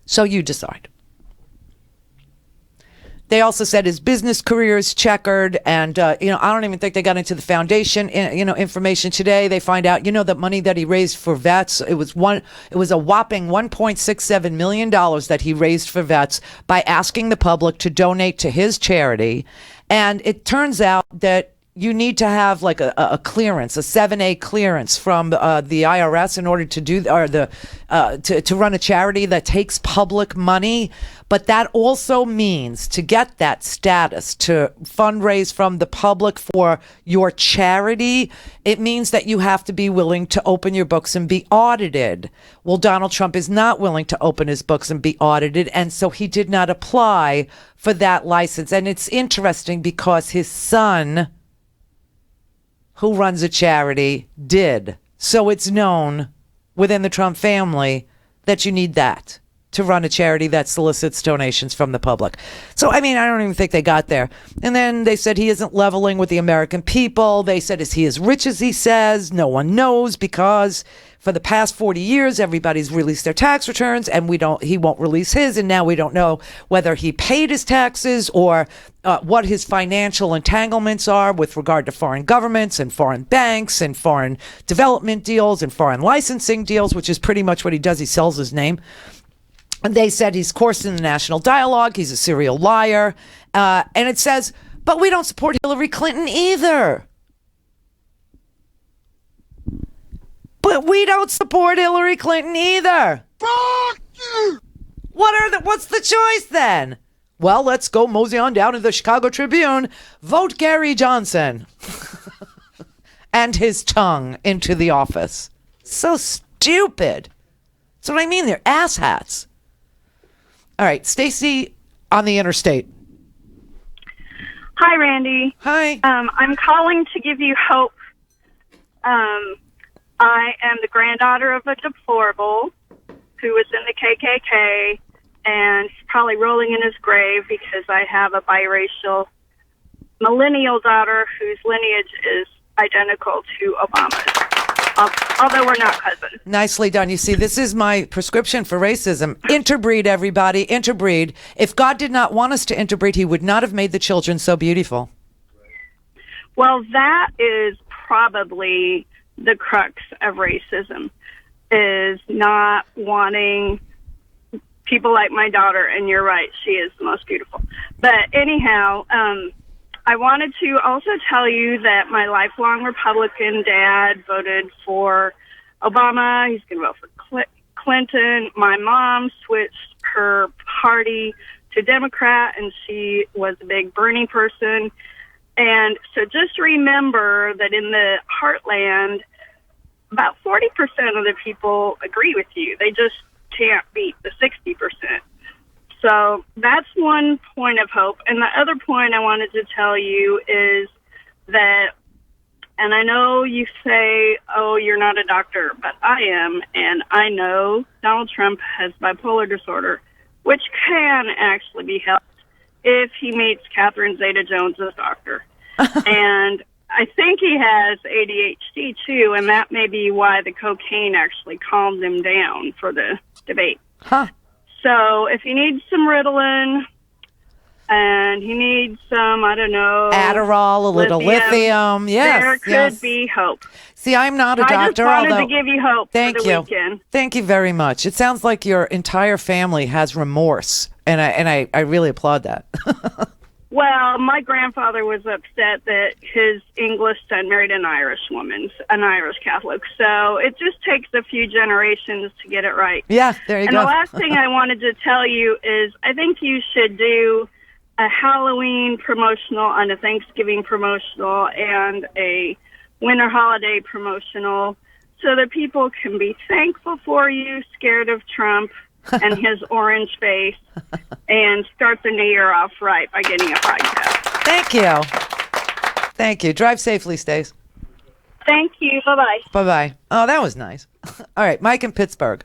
So you decide. They also said his business career is checkered, and I don't even think they got into the foundation, information today. They find out, the money that he raised for vets. It was a whopping $1.67 million that he raised for vets by asking the public to donate to his charity, and it turns out that you need to have like a clearance, a 7A clearance from the IRS in order to do to run a charity that takes public money. But that also means to get that status, to fundraise from the public for your charity, it means that you have to be willing to open your books and be audited. Well, Donald Trump is not willing to open his books and be audited, and so he did not apply for that license. And it's interesting because his son, who runs a charity, did. So it's known within the Trump family that you need that to run a charity that solicits donations from the public. So, I don't even think they got there. And then they said he isn't leveling with the American people. They said, is he as rich as he says? No one knows, because for the past 40 years, everybody's released their tax returns, and he won't release his. And now we don't know whether he paid his taxes or what his financial entanglements are with regard to foreign governments and foreign banks and foreign development deals and foreign licensing deals, which is pretty much what he does. He sells his name. And they said he's coursed in the national dialogue. He's a serial liar. And it says, but we don't support Hillary Clinton either. But we don't support Hillary Clinton either. Fuck you! What's the choice then? Well, let's go mosey on down to the Chicago Tribune. Vote Gary Johnson and his tongue into the office. So stupid. That's what I mean. They're asshats. All right, Stacy on the interstate. Hi, Randy. Hi. I'm calling to give you hope. I am the granddaughter of a deplorable who was in the KKK, and he's probably rolling in his grave because I have a biracial millennial daughter whose lineage is identical to Obama's, although we're not cousins. Nicely done. You see, this is my prescription for racism. Interbreed, everybody. Interbreed. If God did not want us to interbreed, he would not have made the children so beautiful. Well, that is probably the crux of racism, is not wanting people like my daughter, and you're right, she is the most beautiful. But anyhow, I wanted to also tell you that my lifelong Republican dad voted for Obama. He's going to vote for Clinton. My mom switched her party to Democrat, and she was a big Bernie person. And so just remember that in the heartland, about 40% of the people agree with you. They just can't beat the 60%. So that's one point of hope. And the other point I wanted to tell you is that, and I know you say, oh, you're not a doctor, but I am, and I know Donald Trump has bipolar disorder, which can actually be helped if he meets Catherine Zeta-Jones' doctor. And I think he has ADHD, too, and that may be why the cocaine actually calmed him down for the debate. Huh. So if he needs some Ritalin and he needs some, I don't know, Adderall, a little lithium. Yes, there could be hope. See, I'm not a doctor. I just wanted to give you hope for the weekend. Thank you very much. It sounds like your entire family has remorse, and I really applaud that. Well, my grandfather was upset that his English son married an Irish woman, an Irish Catholic. So it just takes a few generations to get it right. Yeah, there you go. And the last thing I wanted to tell you is I think you should do a Halloween promotional and a Thanksgiving promotional and a winter holiday promotional so that people can be thankful for you, scared of Trump and his orange face, and start the new year off right by getting a podcast. Thank you. Thank you. Drive safely, Stace. Thank you. Bye-bye. Bye-bye. Oh, that was nice. All right, Mike in Pittsburgh.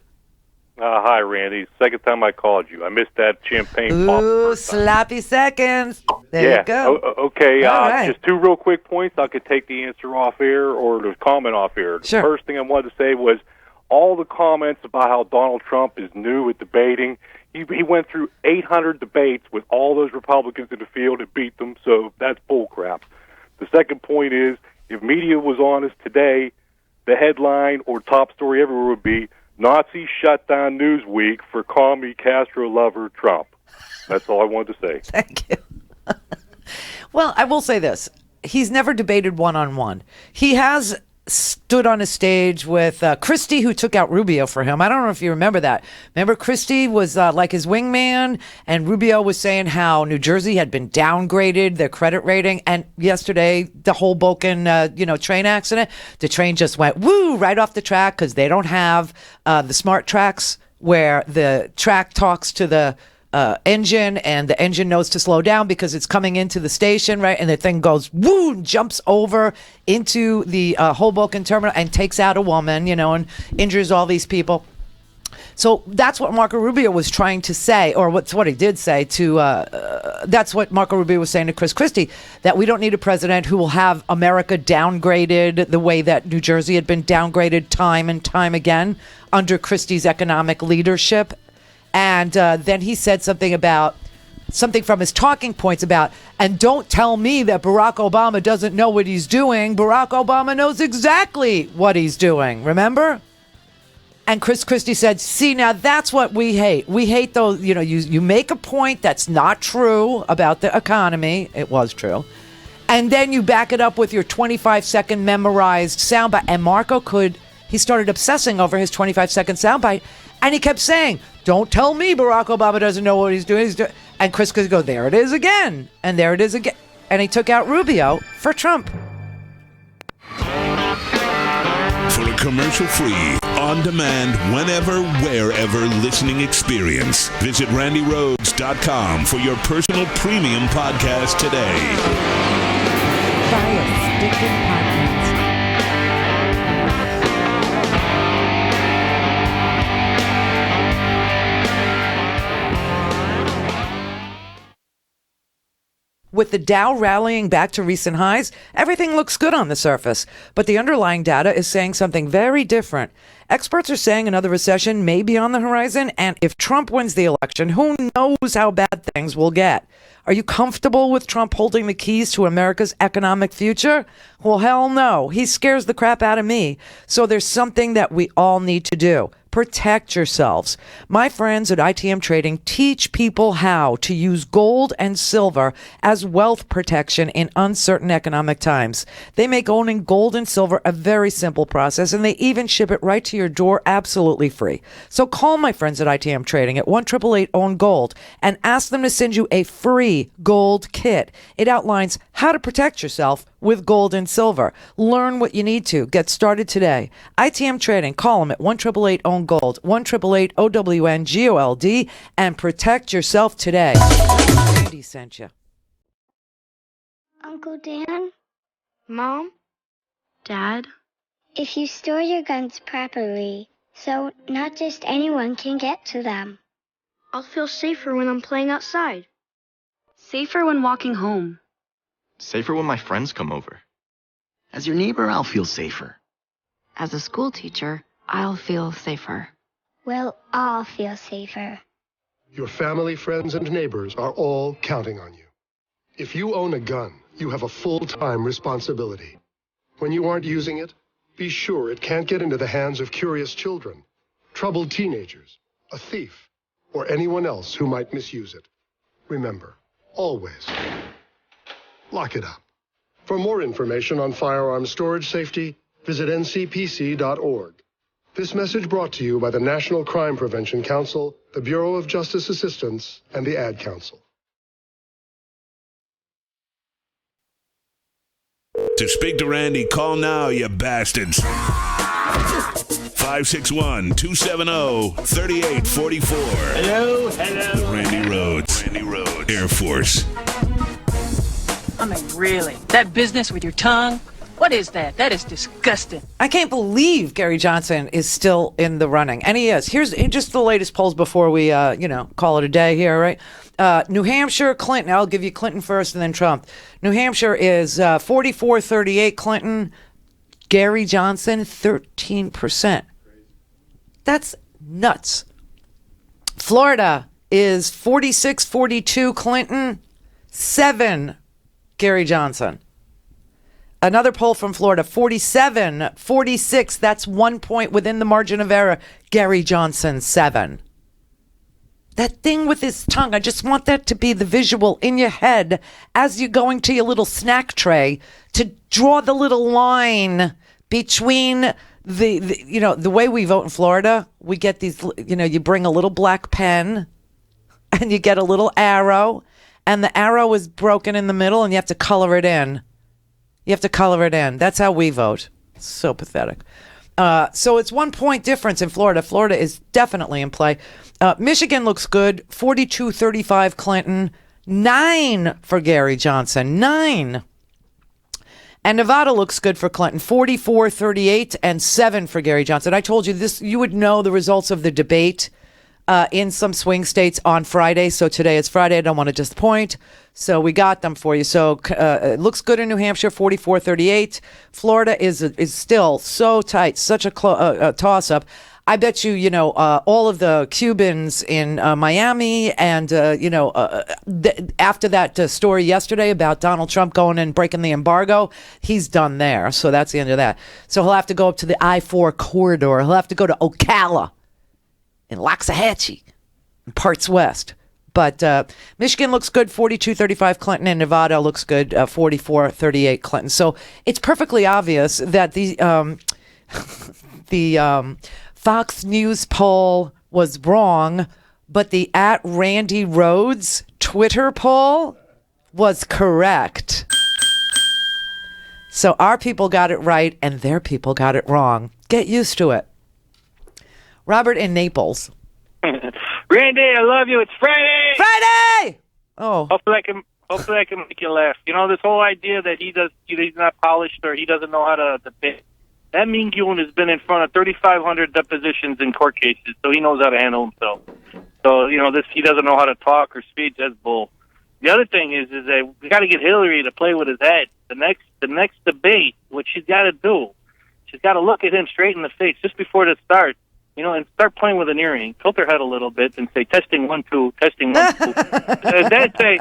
Hi, Randy. Second time I called you. I missed that champagne pop. Ooh, sloppy seconds. There you go. Okay, All right. Just two real quick points. I could take the answer off air or the comment off air. Sure. The first thing I wanted to say was all the comments about how Donald Trump is new at debating. He went through 800 debates with all those Republicans in the field and beat them, so that's bullcrap. The second point is, if media was honest today, the headline or top story everywhere would be, Nazis shut down Newsweek for commie Castro lover Trump. That's all I wanted to say. Thank you. Well, I will say this. He's never debated one-on-one. He has stood on a stage with Christie, who took out Rubio for him. I don't know if you remember that. Remember, Christie was like his wingman, and Rubio was saying how New Jersey had been downgraded, their credit rating. And yesterday, the Hoboken, train accident, the train just went right off the track because they don't have the smart tracks where the track talks to the engine, and the engine knows to slow down because it's coming into the station, right? And the thing goes jumps over into the Hoboken terminal and takes out a woman, and injures all these people. So that's what Marco Rubio was trying to say, or what he did say to. That's what Marco Rubio was saying to Chris Christie, that we don't need a president who will have America downgraded the way that New Jersey had been downgraded time and time again under Christie's economic leadership. And then he said something from his talking points about, and don't tell me that Barack Obama doesn't know what he's doing. Barack Obama knows exactly what he's doing. Remember? And Chris Christie said, see, now that's what we hate. We hate those, you make a point that's not true about the economy. It was true. And then you back it up with your 25-second memorized soundbite. And Marco he started obsessing over his 25-second soundbite. And he kept saying, don't tell me Barack Obama doesn't know what he's doing. And Chris could go, there it is again. And there it is again. And he took out Rubio for Trump. For a commercial-free, on-demand, whenever, wherever listening experience, visit RandiRhodes.com for your personal premium podcast today. Buy a sticking podcast. With the Dow rallying back to recent highs, everything looks good on the surface. But the underlying data is saying something very different. Experts are saying another recession may be on the horizon, and if Trump wins the election, who knows how bad things will get. Are you comfortable with Trump holding the keys to America's economic future? Well, hell no. He scares the crap out of me. So there's something that we all need to do. Protect yourselves. My friends at ITM Trading teach people how to use gold and silver as wealth protection in uncertain economic times. They make owning gold and silver a very simple process, and they even ship it right to your door absolutely free. So call my friends at ITM Trading at 1-888-OWN-GOLD and ask them to send you a free gold kit. It outlines how to protect yourself with gold and silver. Learn what you need to. Get started today. ITM Trading. Call them at 1-888-OWN-GOLD, 1-888-OWN-GOLD, and protect yourself today. Randy sent you. Uncle Dan? Mom? Dad? If you store your guns properly, so not just anyone can get to them. I'll feel safer when I'm playing outside. Safer when walking home. Safer when my friends come over. As your neighbor, I'll feel safer. As a school teacher, I'll feel safer. We'll all feel safer. Your family, friends, and neighbors are all counting on you. If you own a gun, you have a full-time responsibility. When you aren't using it, be sure it can't get into the hands of curious children, troubled teenagers, a thief, or anyone else who might misuse it. Remember, always lock it up. For more information on firearms storage safety, visit ncpc.org. This message brought to you by the National Crime Prevention Council, the Bureau of Justice Assistance, and the Ad Council. To speak to Randy, call now, you bastards. 561-270-3844. Hello. The Randi Rhodes Air Force. I mean, really? That business with your tongue? What is that? That is disgusting. I can't believe Gary Johnson is still in the running. And he is. Here's just the latest polls before we, call it a day here, right? New Hampshire, Clinton. I'll give you Clinton first and then Trump. New Hampshire is 44-38 Clinton. Gary Johnson, 13%. That's nuts. Florida is 46-42 Clinton, 7 Gary Johnson. Another poll from Florida, 47-46. That's 1 point within the margin of error. Gary Johnson, 7. That thing with his tongue, I just want that to be the visual in your head as you're going to your little snack tray to draw the little line between the way we vote in Florida. We get these, you bring a little black pen and you get a little arrow, and the arrow is broken in the middle and you have to color it in. That's how we vote. So pathetic. So it's 1 point difference in Florida. Florida is definitely in play. Michigan looks good. 42-35 Clinton. 9 for Gary Johnson. 9. And Nevada looks good for Clinton. 44-38 and 7 for Gary Johnson. I told you this. You would know the results of the debate in some swing states on Friday. So today is Friday. I don't want to disappoint. So we got them for you. So it looks good in New Hampshire, 44-38. Florida is still so tight, such a toss-up. I bet you, all of the Cubans in Miami and, after that story yesterday about Donald Trump going and breaking the embargo, he's done there. So that's the end of that. So he'll have to go up to the I-4 corridor. He'll have to go to Ocala in Loxahatchee and parts west. But Michigan looks good, 42-35 Clinton, and Nevada looks good, 44-38 Clinton. So it's perfectly obvious that the Fox News poll was wrong, but the @Randi Rhodes Twitter poll was correct. So our people got it right and their people got it wrong. Get used to it. Robert in Naples. Randy, I love you. It's Friday. Friday. Oh. Hopefully I can make you laugh. This whole idea that he's not polished or he doesn't know how to debate. That mean Goon has been in front of 3,500 depositions in court cases, so he knows how to handle himself. So, he doesn't know how to talk or speak. That's bull. The other thing is that we got to get Hillary to play with his head. The next debate, what she's got to do, she's got to look at him straight in the face just before the start, and start playing with an earring. Tilt her head a little bit and say, testing 1, 2, testing 1, 2. Then say,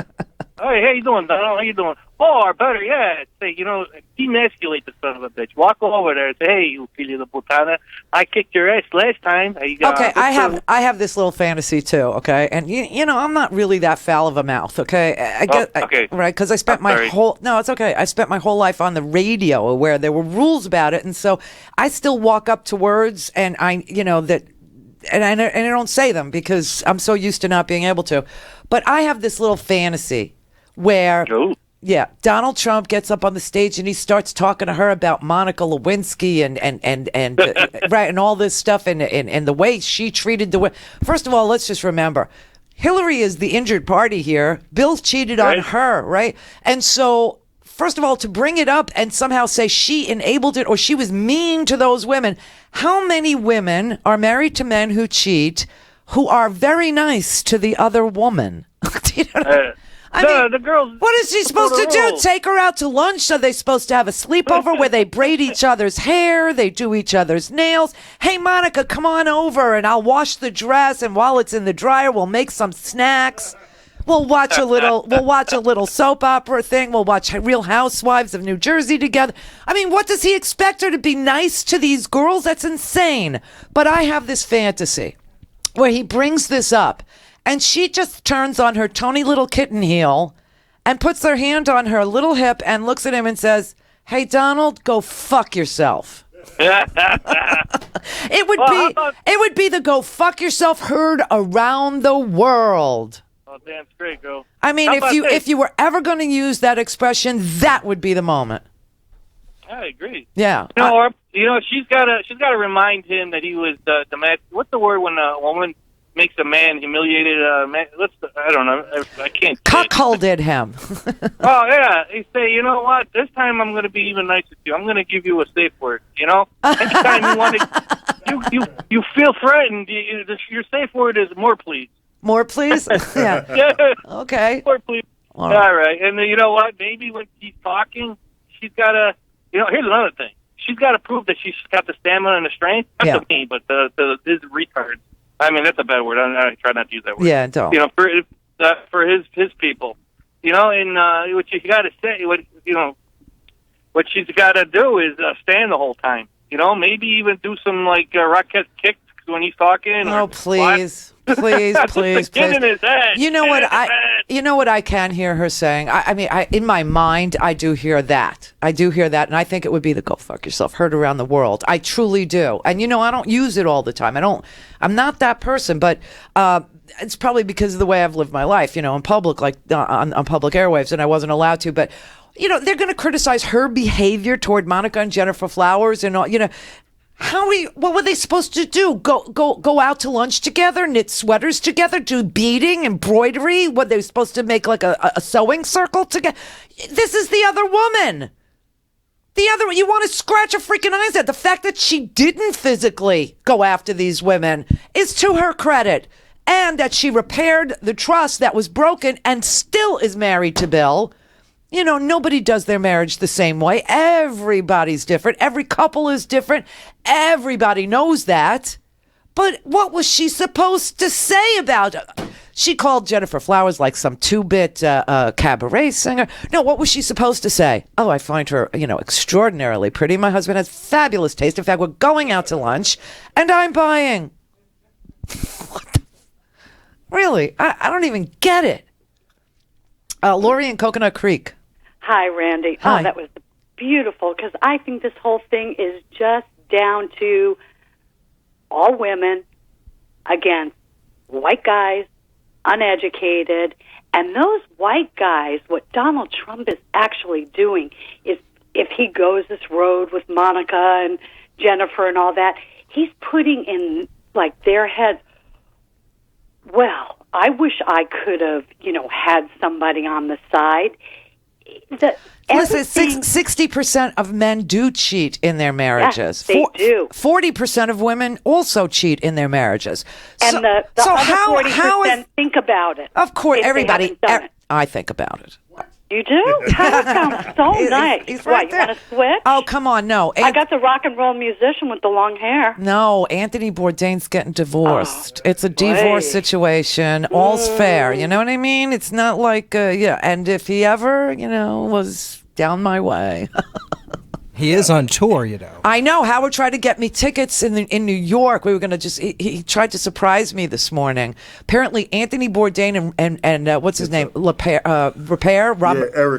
hey, how you doing, Donald? How you doing? Oh, or better yet, say, demasculate the son of a bitch. Walk over there and say, hey, you filho de putana, I kicked your ass last time. Okay, I have this little fantasy too, okay? And, I'm not really that foul of a mouth, okay? Okay. Right, because I spent it's okay. I spent my whole life on the radio where there were rules about it, and so I still walk up to words and I don't say them because I'm so used to not being able to. But I have this little fantasy where, Donald Trump gets up on the stage and he starts talking to her about Monica Lewinsky and right, and all this stuff and the way she treated the way. First of all, let's just remember, Hillary is the injured party here. Bill cheated on her, right? And so, first of all, to bring it up and somehow say she enabled it or she was mean to those women. How many women are married to men who cheat who are very nice to the other woman? Do you know the girls. What is she supposed to do? Take her out to lunch? Are they supposed to have a sleepover where they braid each other's hair? They do each other's nails? Hey, Monica, come on over and I'll wash the dress. And while it's in the dryer, we'll make some snacks. We'll watch a little soap opera thing. We'll watch Real Housewives of New Jersey together. I mean, what does he expect her to be nice to these girls? That's insane. But I have this fantasy where he brings this up. And she just turns on her Tony Little kitten heel and puts her hand on her little hip and looks at him and says, hey, Donald, go fuck yourself. It would be the go fuck yourself heard around the world. Oh, damn straight, girl. I mean, if you were ever going to use that expression, that would be the moment. I agree. Yeah. She's got to remind him that he was the man. What's the word when a woman makes a man humiliated? Man, I don't know. I can't. Cuckolded him. Oh yeah. He say, you know what? This time I'm going to be even nicer to you. I'm going to give you a safe word. Anytime you want to, you feel threatened. Your safe word is more please. More please. Yeah. Yeah. Okay. More please. All right. And then, you know what? Maybe when she's talking, she's got to. Here's another thing. She's got to prove that she's got the stamina and the strength. Not to me, but his retards. I mean, that's a bad word. I try not to use that word. Yeah, don't. You know, for his people. You know, and what you got to say, what she's got to do is stand the whole time. You know, maybe even do some like rocket kicks when he's talking. Oh, please, please. In his head. You know what I can hear her saying. I mean, in my mind, I do hear that. And I think it would be the "go fuck yourself" heard around the world. I truly do. And you know, I don't use it all the time. I'm not that person, but it's probably because of the way I've lived my life. You know, in public, like on public airwaves, and I wasn't allowed to, but. You know, they're going to criticize her behavior toward Monica and Jennifer Flowers and all, you know. What were they supposed to do? Go out to lunch together, knit sweaters together, do beading, embroidery? What, they were supposed to make like a sewing circle together? This is the other woman. You want to scratch her freaking eyes at. The fact that she didn't physically go after these women is to her credit. And that she repaired the trust that was broken and still is married to Bill. You know, nobody does their marriage the same way. Everybody's different. Every couple is different. Everybody knows that. But what was she supposed to say about it? She called Jennifer Flowers like some two-bit cabaret singer. No, what was she supposed to say? Oh, I find her, you know, extraordinarily pretty. My husband has fabulous taste. In fact, we're going out to lunch, and I'm buying. Really? I don't even get it. Lori in Coconut Creek. Hi, Randy. Hi. Oh, that was beautiful, because I think this whole thing is just down to all women against white guys, uneducated, and those white guys, what Donald Trump is actually doing is, if he goes this road with Monica and Jennifer and all that, he's putting in, like, their heads, well, I wish I could have, you know, had somebody on the side. Listen, 60% of men do cheat in their marriages. Yes, they do. 40% of women also cheat in their marriages. And the other 40% think about it. Of course, everybody. I think about it. You do? That sounds so nice. He's right there. You want to switch? Oh, come on, no. I got the rock and roll musician with the long hair. No, Anthony Bourdain's getting divorced. It's a divorce situation. All's fair. You know what I mean? It's not like, yeah. And if he ever, you know, was down my way. He is on tour, you know. I know. Howard tried to get me tickets in New York. We were going to just... He tried to surprise me this morning. Apparently, Anthony Bourdain and what's his name? Repair? Eric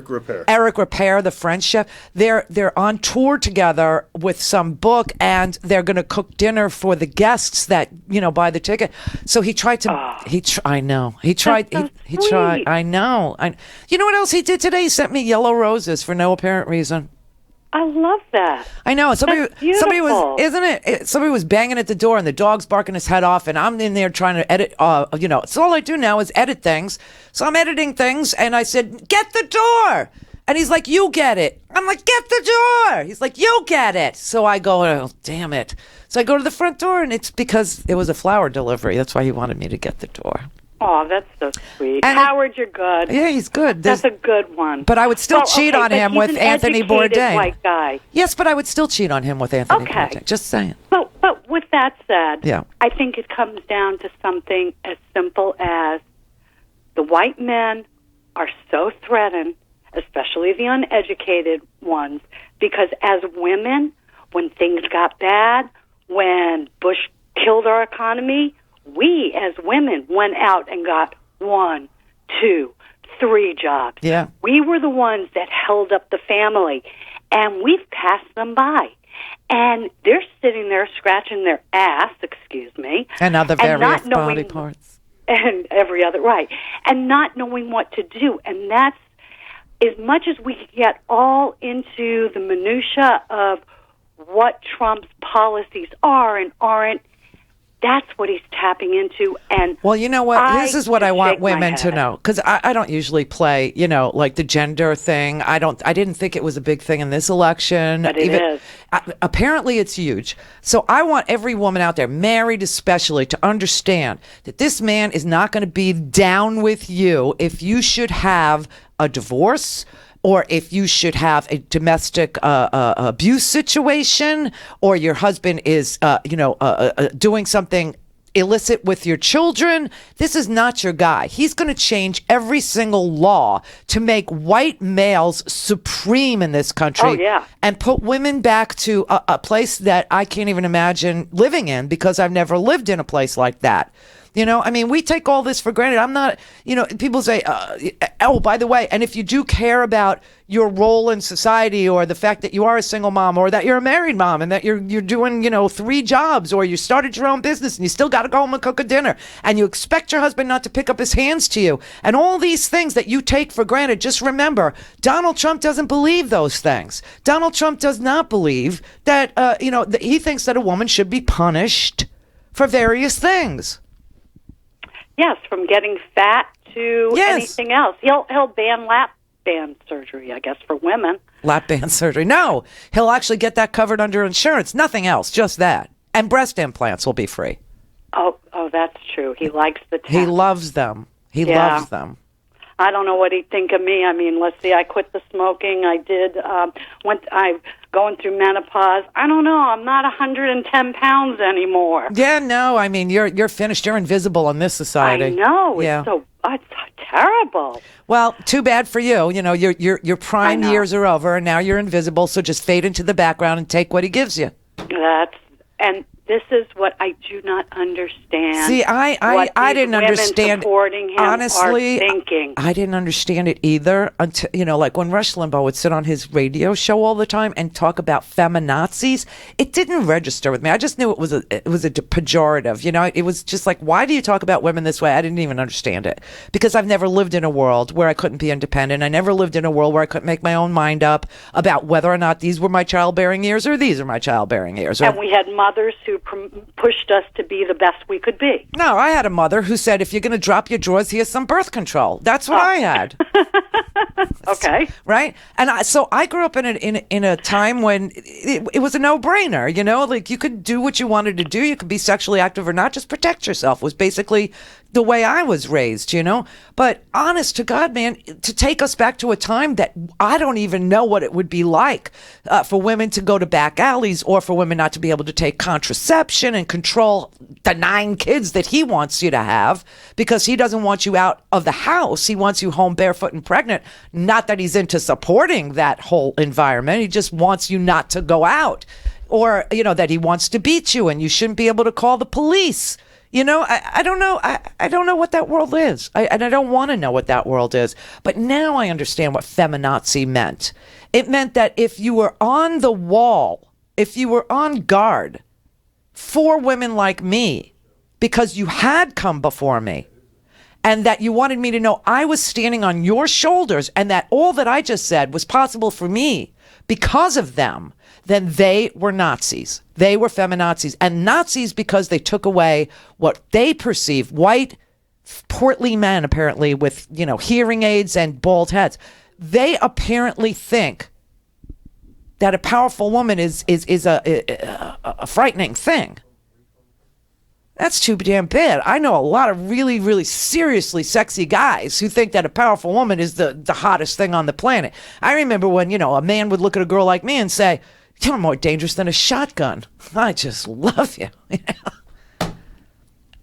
Repair. Eric Repair, the French chef. They're on tour together with some book, and they're going to cook dinner for the guests that, you know, buy the ticket. So he tried to... I know. He tried... He tried. I know. You know what else he did today? He sent me yellow roses for no apparent reason. I love that. I know. Somebody was, isn't it? Somebody was banging at the door, and the dog's barking his head off, and I'm in there trying to edit. You know, so all I do now is edit things. So I'm editing things, and I said, "Get the door," and he's like, "You get it." I'm like, "Get the door." He's like, "You get it." So I go, "Oh, damn it!" So I go to the front door, and it's because it was a flower delivery. That's why he wanted me to get the door. Oh, that's so sweet. And Howard, you're good. Yeah, he's good. That's a good one. But I would still cheat on him with Anthony Bourdain. White guy. Yes, but I would still cheat on him with Anthony Bourdain. Just saying. But with that said, yeah. I think it comes down to something as simple as the white men are so threatened, especially the uneducated ones, because as women, when things got bad, when Bush killed our economy, we as women went out and got 1, 2, 3 jobs. Yeah. We were the ones that held up the family, and we've passed them by. And they're sitting there scratching their ass, excuse me. And other various body parts. And every other, right. And not knowing what to do. And that's, as much as we get all into the minutia of what Trump's policies are and aren't, that's what he's tapping into. And well, you know what? This is what I want women to know, because I don't usually play, you know, like the gender thing. I didn't think it was a big thing in this election. But it is. Apparently, it's huge. So I want every woman out there, married especially, to understand that this man is not going to be down with you if you should have a divorce, or if you should have a domestic abuse situation, or your husband is, doing something illicit with your children. This is not your guy. He's going to change every single law to make white males supreme in this country. Oh, yeah. And put women back to a place that I can't even imagine living in, because I've never lived in a place like that. You know, I mean, we take all this for granted. I'm not, you know, people say, oh, by the way, and if you do care about your role in society, or the fact that you are a single mom, or that you're a married mom, and that you're doing, 3 jobs, or you started your own business and you still got to go home and cook a dinner, and you expect your husband not to pick up his hands to you, and all these things that you take for granted, just remember, Donald Trump doesn't believe those things. Donald Trump does not believe that, that he thinks that a woman should be punished for various things. Yes, from getting fat to anything else. He'll ban lap band surgery, I guess, for women. Lap band surgery. No, he'll actually get that covered under insurance. Nothing else, just that. And breast implants will be free. Oh, that's true. He likes the test. He loves them. He loves them. I don't know what he'd think of me. I mean, let's see, I quit the smoking. I did, I'm going through menopause. I don't know. I'm not 110 pounds anymore. Yeah, no, I mean, you're finished. You're invisible in this society. I know. It's so terrible. Well, too bad for you. You know, your prime years are over, and now you're invisible, so just fade into the background and take what he gives you. And this is what I do not understand. See, I didn't understand. Supporting him honestly, are thinking. I didn't understand it either until like when Rush Limbaugh would sit on his radio show all the time and talk about feminazis. It didn't register with me. I just knew it was a pejorative. You know, it was just like, why do you talk about women this way? I didn't even understand it, because I've never lived in a world where I couldn't be independent. I never lived in a world where I couldn't make my own mind up about whether or not these were my childbearing years or these are my childbearing years. And we had mothers who pushed us to be the best we could be. No, I had a mother who said, if you're going to drop your drawers, here's some birth control. That's what I had. Okay. Right? And so I grew up in a time when it was a no-brainer, you know? Like, you could do what you wanted to do. You could be sexually active or not. Just protect yourself was basically the way I was raised, you know? But honest to God, man, to take us back to a time that I don't even know what it would be like for women to go to back alleys, or for women not to be able to take contraception and control the 9 kids that he wants you to have, because he doesn't want you out of the house. He wants you home barefoot and pregnant. Not that he's into supporting that whole environment. He just wants you not to go out, or, that he wants to beat you and you shouldn't be able to call the police. You know, I don't know. I don't know what that world is. And I don't want to know what that world is. But now I understand what feminazi meant. It meant that if you were on the wall, if you were on guard for women like me, because you had come before me, and that you wanted me to know I was standing on your shoulders, and that all that I just said was possible for me because of them, then they were Nazis. They were feminazis. And Nazis because they took away what they perceived, white, portly men, apparently, with, hearing aids and bald heads. They apparently think that a powerful woman is a frightening thing. That's too damn bad. I know a lot of really, really seriously sexy guys who think that a powerful woman is the hottest thing on the planet. I remember when, a man would look at a girl like me and say, "You're more dangerous than a shotgun. I just love you."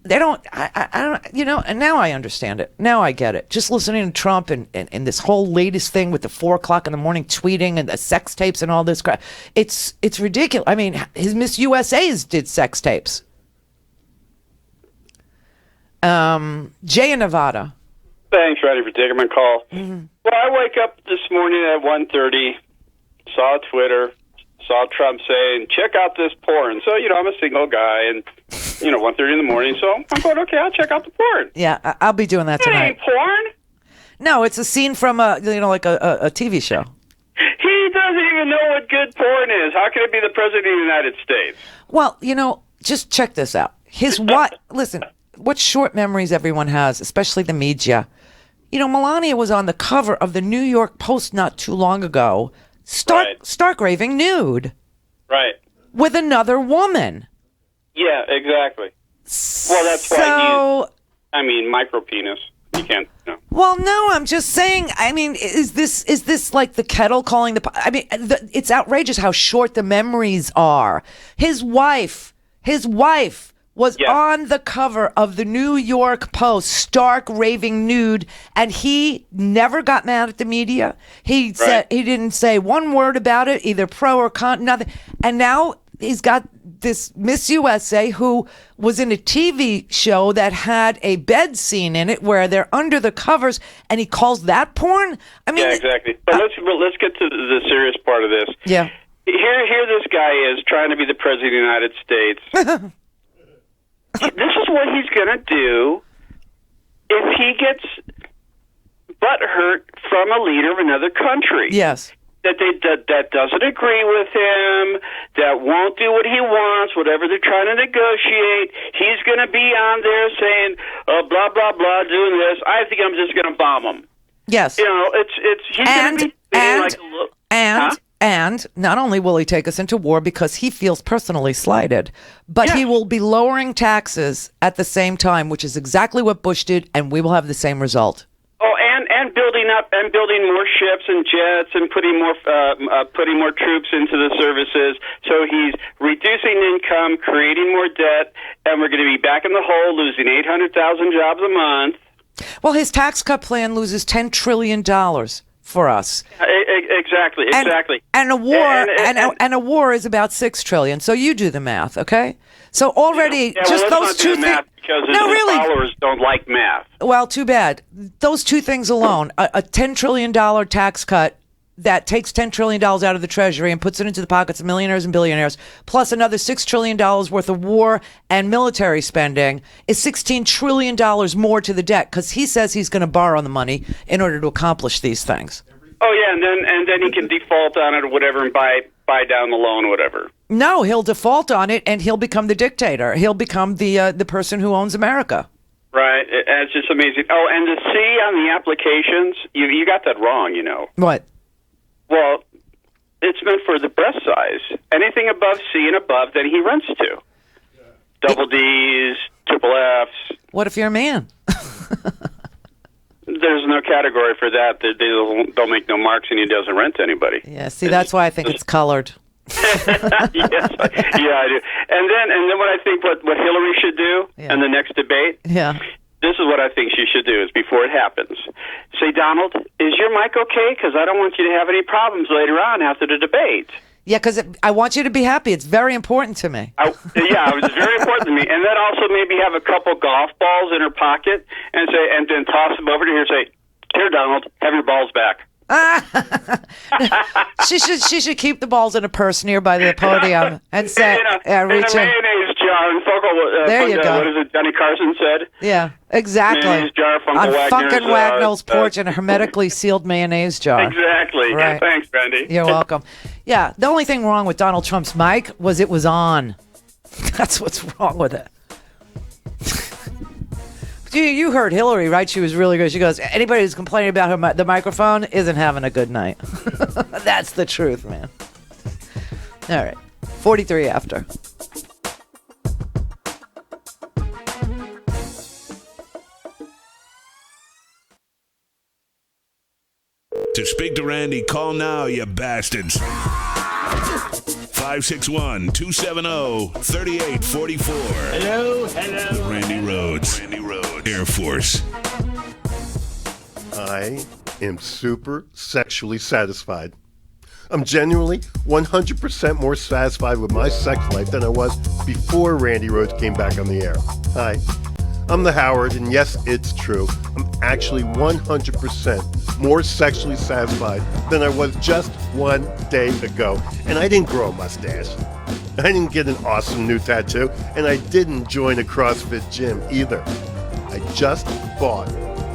They don't, I don't, and now I understand it. Now I get it. Just listening to Trump and this whole latest thing with the 4 o'clock in the morning tweeting and the sex tapes and all this crap. It's ridiculous. I mean, his Miss USAs did sex tapes. Jay in Nevada. Thanks, Randi, for taking my call. Mm-hmm. Well, I wake up this morning at 1:30, saw Twitter, saw Trump saying, "Check out this porn." So, I'm a single guy, and 1:30 in the morning. So I'm going, okay, I'll check out the porn. Yeah, I'll be doing that tonight. It ain't porn. No, it's a scene from like a TV show. He doesn't even know what good porn is. How can it be the president of the United States? Well, just check this out. Listen. What short memories everyone has, especially the media. Melania was on the cover of the New York Post not too long ago, stark raving nude. Right. With another woman. Yeah, exactly. Well, that's why micro penis. You can't. No. Well, no, I'm just saying. I mean, is this like the kettle calling the? I mean, it's outrageous how short the memories are. His wife was on the cover of the New York Post, stark raving nude, and he never got mad at the media. He said he didn't say one word about it, either pro or con, nothing. And now he's got this Miss USA who was in a TV show that had a bed scene in it where they're under the covers, and he calls that porn. I mean, yeah, exactly. But let's get to the serious part of this. Yeah. Here this guy is trying to be the president of the United States. This is what he's going to do if he gets butthurt from a leader of another country. Yes. That doesn't agree with him, that won't do what he wants, whatever they're trying to negotiate. He's going to be on there saying, blah, blah, blah, doing this. I think I'm just going to bomb him. Yes. You know, he's going to be like a little... And not only will he take us into war because he feels personally slighted, but he will be lowering taxes at the same time, which is exactly what Bush did, and we will have the same result. Oh, and building up and building more ships and jets and putting more troops into the services. So he's reducing income, creating more debt, and we're going to be back in the hole, losing 800,000 jobs a month. Well, his tax cut plan loses $10 trillion for us. Exactly. And a war and a war is about $6 trillion. So you do the math, okay? So already just those two things. Because his followers don't like math. Well, too bad. Those two things alone, a $10 trillion tax cut that takes $10 trillion out of the Treasury and puts it into the pockets of millionaires and billionaires, plus another $6 trillion worth of war and military spending, is $16 trillion more to the debt, because he says he's going to borrow the money in order to accomplish these things. Oh, yeah, and then he can default on it or whatever and buy down the loan or whatever. No, he'll default on it, and he'll become the dictator. He'll become the person who owns America. Right. It's just amazing. Oh, and the C on the applications, you got that wrong, you know. What? Well, it's meant for the breast size. Anything above C and above, then he rents to. Double Ds, triple Fs. What if you're a man? There's no category for that. They don't make no marks, and he doesn't rent to anybody. Yeah, see, that's why I think it's colored. Yes, yeah, I do. And then what I think what Hillary should do in the next debate. Yeah. This is what I think she should do, is before it happens, say, Donald, is your mic okay? Because I don't want you to have any problems later on after the debate. Yeah, because I want you to be happy. It's very important to me. It's very important to me. And then also maybe have a couple golf balls in her pocket and then toss them over to her and say, here, Donald, have your balls back. She should keep the balls in a purse nearby the podium and say, reach in a mayonnaise jar. There you go. What is it Johnny Carson said? Yeah, exactly. Mayonnaise jar, on Funkin' Wagnall's porch in a hermetically sealed mayonnaise jar. Exactly. Right. Yeah, thanks, Randy. You're welcome. Yeah, the only thing wrong with Donald Trump's mic was it was on. That's what's wrong with it. You heard Hillary, right? She was really good. She goes, anybody who's complaining about the microphone isn't having a good night. That's the truth, man. All right. 43 after. To speak to Randy, call now, you bastards. 561-270-3844. Hello. Randi Rhodes. Air Force. I am super sexually satisfied. I'm genuinely 100% more satisfied with my sex life than I was before Randi Rhodes came back on the air. Hi, I'm the Howard, and yes, it's true. I'm actually 100% more sexually satisfied than I was just one day ago. And I didn't grow a mustache. I didn't get an awesome new tattoo, and I didn't join a CrossFit gym either. I just bought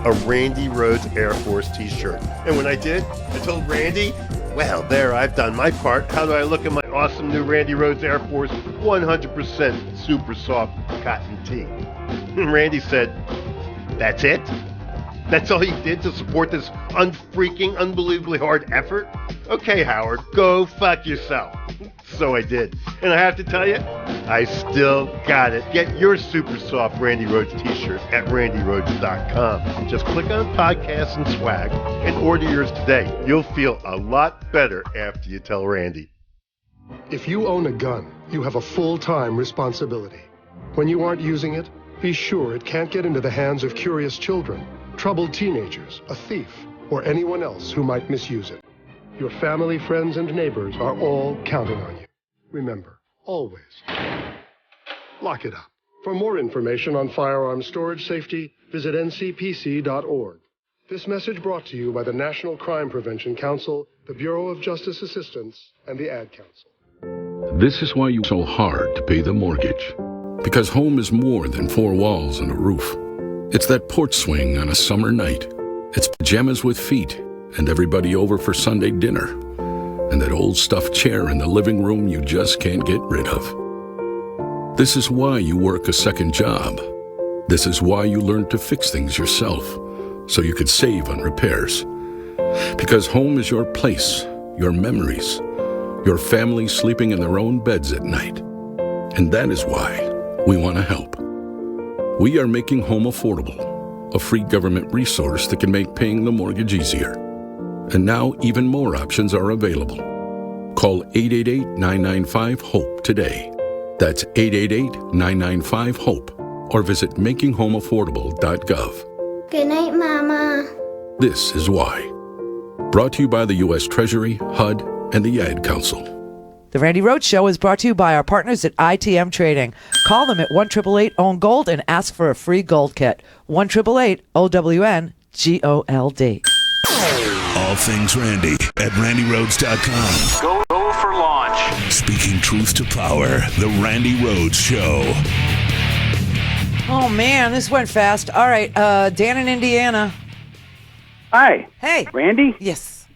a Randi Rhodes Air Force t-shirt. And when I did, I told Randy, well, there, I've done my part. How do I look at my awesome new Randi Rhodes Air Force 100% super soft cotton tee? And Randy said, that's it? That's all you did to support this unfreaking, unbelievably hard effort? Okay, Howard, go fuck yourself. So I did. And I have to tell you, I still got it. Get your super soft Randi Rhodes t-shirt at randirhodes.com. Just click on podcasts and swag and order yours today. You'll feel a lot better after you tell Randy. If you own a gun, you have a full-time responsibility. When you aren't using it, be sure it can't get into the hands of curious children, troubled teenagers, a thief, or anyone else who might misuse it. Your family, friends, and neighbors are all counting on you. Remember, always, lock it up. For more information on firearms storage safety, visit ncpc.org. This message brought to you by the National Crime Prevention Council, the Bureau of Justice Assistance, and the Ad Council. This is why you so hard to pay the mortgage. Because home is more than four walls and a roof. It's that porch swing on a summer night. It's pajamas with feet and everybody over for Sunday dinner. And that old stuffed chair in the living room you just can't get rid of. This is why you work a second job. This is why you learn to fix things yourself, so you could save on repairs. Because home is your place, your memories, your family sleeping in their own beds at night. And that is why we want to help. We are making home affordable, a free government resource that can make paying the mortgage easier. And now even more options are available. Call 888-995-HOPE today. That's 888-995-HOPE. Or visit makinghomeaffordable.gov. Good night, Mama. This is why. Brought to you by the U.S. Treasury, HUD, and the Ad Council. The Randi Rhodes Show is brought to you by our partners at ITM Trading. Call them at 1-888-OWN-GOLD and ask for a free gold kit. 1-888-OWN-GOLD. All things Randi at RandiRhodes.com. Go for launch. Speaking truth to power, the Randi Rhodes Show. Oh, man, this went fast. All right, Dan in Indiana. Hi. Hey. Randi? Yes.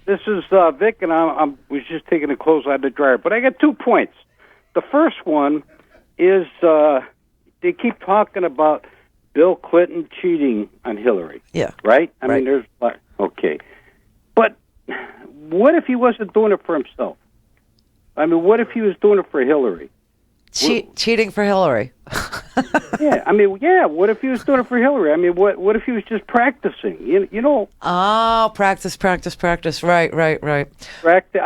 This is Vic, and I was just taking the clothes out of the dryer. But I got 2 points. The first one is they keep talking about Bill Clinton cheating on Hillary. Yeah. Right? I mean, there's... Okay. But what if he wasn't doing it for himself? I mean, what if he was doing it for Hillary? Cheating for Hillary. Yeah, I mean, what if he was doing it for Hillary? I mean, what if he was just practicing? You know? Oh, practice. Right. I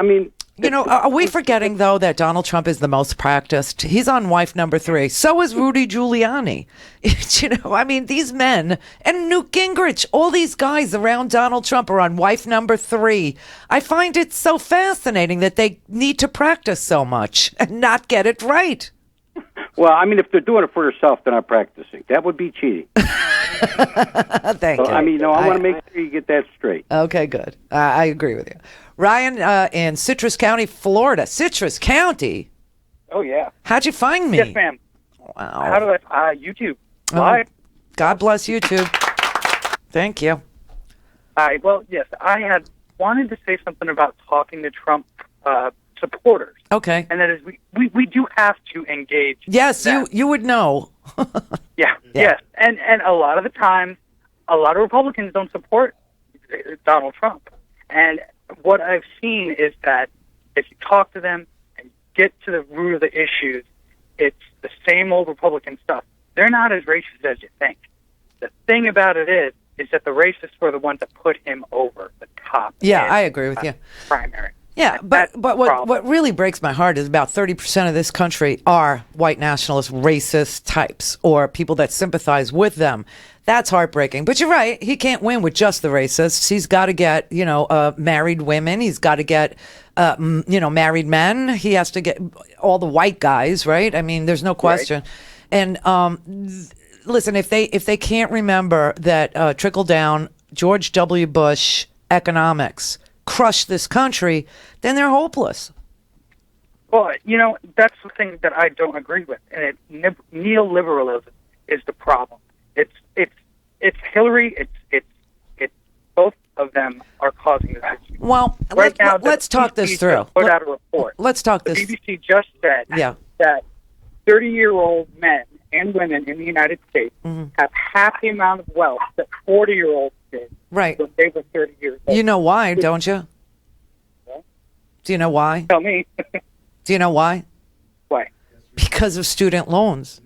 mean... You know, are we forgetting, though, that Donald Trump is the most practiced? He's on wife number 3. So is Rudy Giuliani. You know, I mean, these men and Newt Gingrich, all these guys around Donald Trump are on wife number 3. I find it so fascinating that they need to practice so much and not get it right. Well, I mean, if they're doing it for themselves, they're not practicing. That would be cheating. Thank you. I mean, I want to make sure you get that straight. Okay, good. I agree with you. Ryan in Citrus County, Florida. Citrus County? Oh, yeah. How'd you find me? Yes, ma'am. Wow. How do I? YouTube. Live. God bless YouTube. Thank you. Well, yes, I had wanted to say something about talking to Trump supporters. Okay. And that is, we do have to engage. Yes, you would know. Yeah, yes. And a lot of the times, a lot of Republicans don't support Donald Trump. And what I've seen is that if you talk to them and get to the root of the issues, it's the same old Republican stuff. They're not as racist as you think. The thing about it is that the racists were the ones that put him over the top. Yeah, I agree with you. Primary. Yeah, but what really breaks my heart is about 30% of this country are white nationalist, racist types or people that sympathize with them. That's heartbreaking. But you're right. He can't win with just the racists. He's got to get, married women. He's got to get, married men. He has to get all the white guys, right? I mean, there's no question. Right. And listen, if they can't remember that trickle down George W. Bush economics crushed this country, then they're hopeless. Well, that's the thing that I don't agree with, and neoliberalism is the problem. It's Hillary. It's both of them are causing this. Well, let's talk this through. Put out a report. Let's talk this. The BBC just said that 30-year-old men and women in the United States have half the amount of wealth that 40-year-olds did when they were 30 years old. You know why, don't you? Do you know why? Tell me. Do you know why? Why? Because of student loans.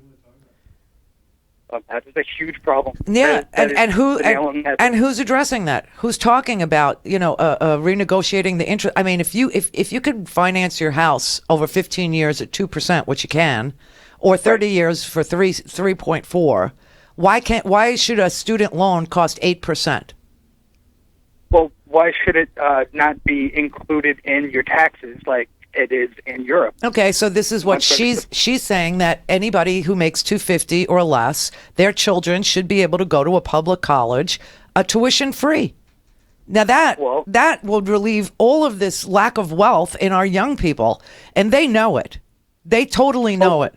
That is a huge problem. Yeah, and who's addressing that? Who's talking about renegotiating the interest? I mean, if you could finance your house over 15 years at 2%, which you can, or 30 years for 3.4. Why should a student loan cost 8%? Well, why should it not be included in your taxes like it is in Europe? Okay, so this is what she's saying, that anybody who makes $250 or less, their children should be able to go to a public college, tuition free. Now that would relieve all of this lack of wealth in our young people, and they know it. They totally know it.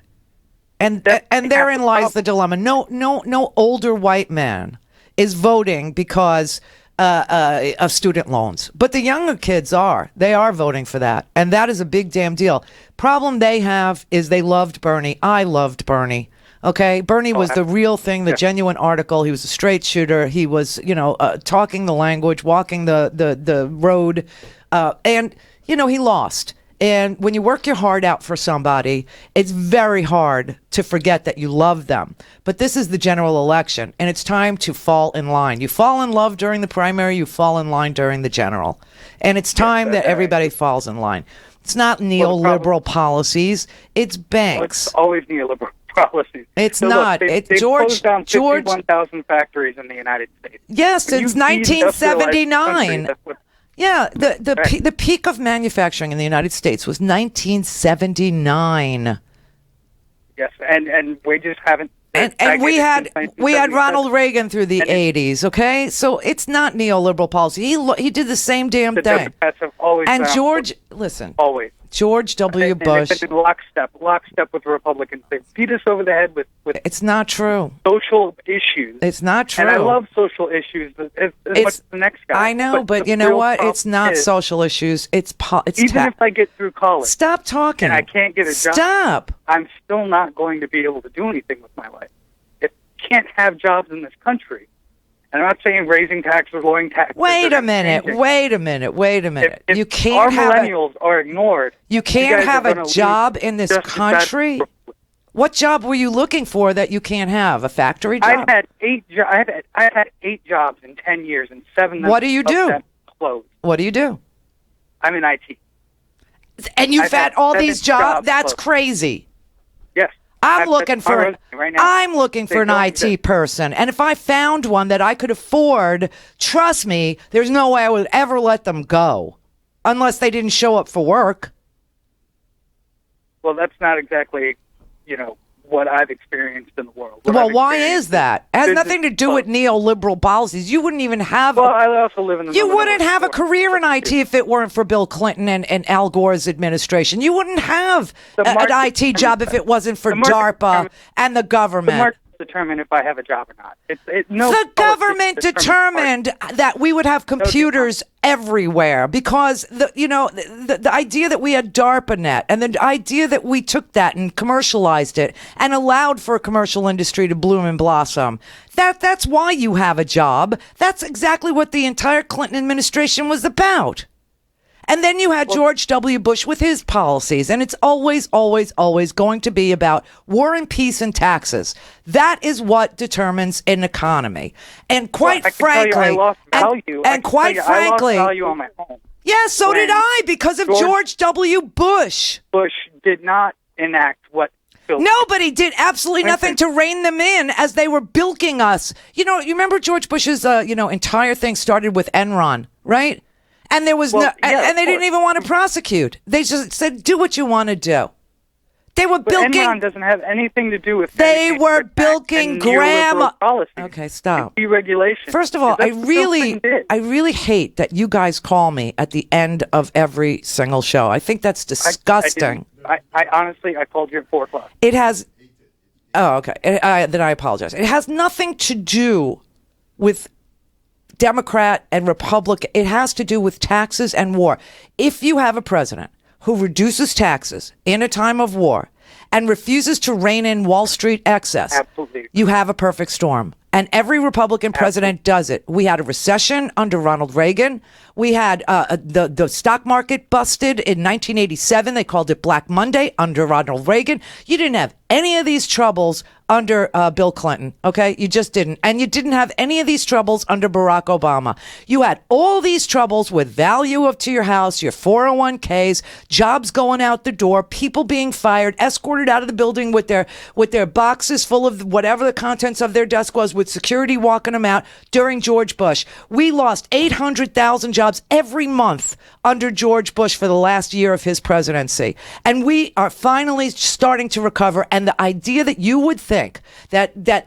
And therein lies the dilemma. No older white man is voting because of student loans, but the younger kids are. They are voting for that, and that is a big damn deal. Problem they have is they loved Bernie. I loved Bernie. Okay, Bernie was the real thing, the genuine article. He was a straight shooter. He was, talking the language, walking the road, and he lost. And when you work your heart out for somebody, it's very hard to forget that you love them. But this is the general election, and it's time to fall in line. You fall in love during the primary, you fall in line during the general. And it's time that everybody falls in line. It's not neoliberal policies, it's banks. It's always neoliberal policies. It's so not. Look, they closed down 51,000 factories in the United States. Yes, since 1979. Yeah, the peak of manufacturing in the United States was 1979. Yes, and wages haven't. And we had Ronald Reagan through the 80s. Okay, so it's not neoliberal policy. He did the same damn thing. Democrats have always and listen, always. George W. Bush. They've been lockstep with the Republicans. They beat us over the head with it's not true. Social issues. It's not true. And I love social issues as much as the next guy. I know, but you know what? It's not social issues. It's even if I get through college. Stop talking. And I can't get a job. Stop. I'm still not going to be able to do anything with my life. If you can't have jobs in this country. And I'm not saying raising taxes, lowering taxes. Wait a minute. If You can't our millennials are ignored. You can't have a job in this country? What job were you looking for that you can't have? A factory job? I've had 8 jobs in 10 years, and 7 What do you do? Closed. What do you do? I'm in IT. And you've had all these jobs? That's crazy. Yes. I'm looking for an IT person, and if I found one that I could afford, trust me, there's no way I would ever let them go, unless they didn't show up for work. Well, that's not exactly, what I've experienced in the world. Well, why is that? It has nothing to do with neoliberal policies. You wouldn't even have. Well, I also live in the. You wouldn't have a career in IT if it weren't for Bill Clinton and Al Gore's administration. You wouldn't have an IT job if it wasn't for DARPA and the government. The market determine if I have a job or not. The government determined that we would have computers everywhere because the idea that we had DARPANet and the idea that we took that and commercialized it and allowed for a commercial industry to bloom and blossom. That's why you have a job. That's exactly what the entire Clinton administration was about. And then you had George W. Bush with his policies, and it's always, always, always going to be about war and peace and taxes. That is what determines an economy. And quite frankly, I lost value. And quite frankly, I lost value on my home. Yeah, so did I, because of George W. Bush. Bush did not enact what. Nobody did absolutely nothing to rein them in as they were bilking us. You remember George Bush's, entire thing started with Enron, right? And there was and they didn't even want to prosecute. They just said, "Do what you want to do." They were bilking. Enron doesn't have anything to do with. They were bilking grandma. Okay, stop. Deregulation. First of all, I really hate that you guys call me at the end of every single show. I think that's disgusting. I honestly, I called you at 4:00. It has. Oh, okay. Then I apologize. It has nothing to do with Democrat and Republican. It has to do with taxes and war. If you have a president who reduces taxes in a time of war and refuses to rein in Wall Street excess, absolutely, you have a perfect storm. And every Republican president does it. We had a recession under Ronald Reagan. We had the stock market busted in 1987. They called it Black Monday under Ronald Reagan. You didn't have any of these troubles under Bill Clinton, okay? You just didn't. And you didn't have any of these troubles under Barack Obama. You had all these troubles with value to your house, your 401ks, jobs going out the door, people being fired, escorted out of the building with their boxes full of whatever the contents of their desk was, with security walking them out during George Bush. We lost 800,000 jobs every month under George Bush for the last year of his presidency. And we are finally starting to recover. And the idea that you would think that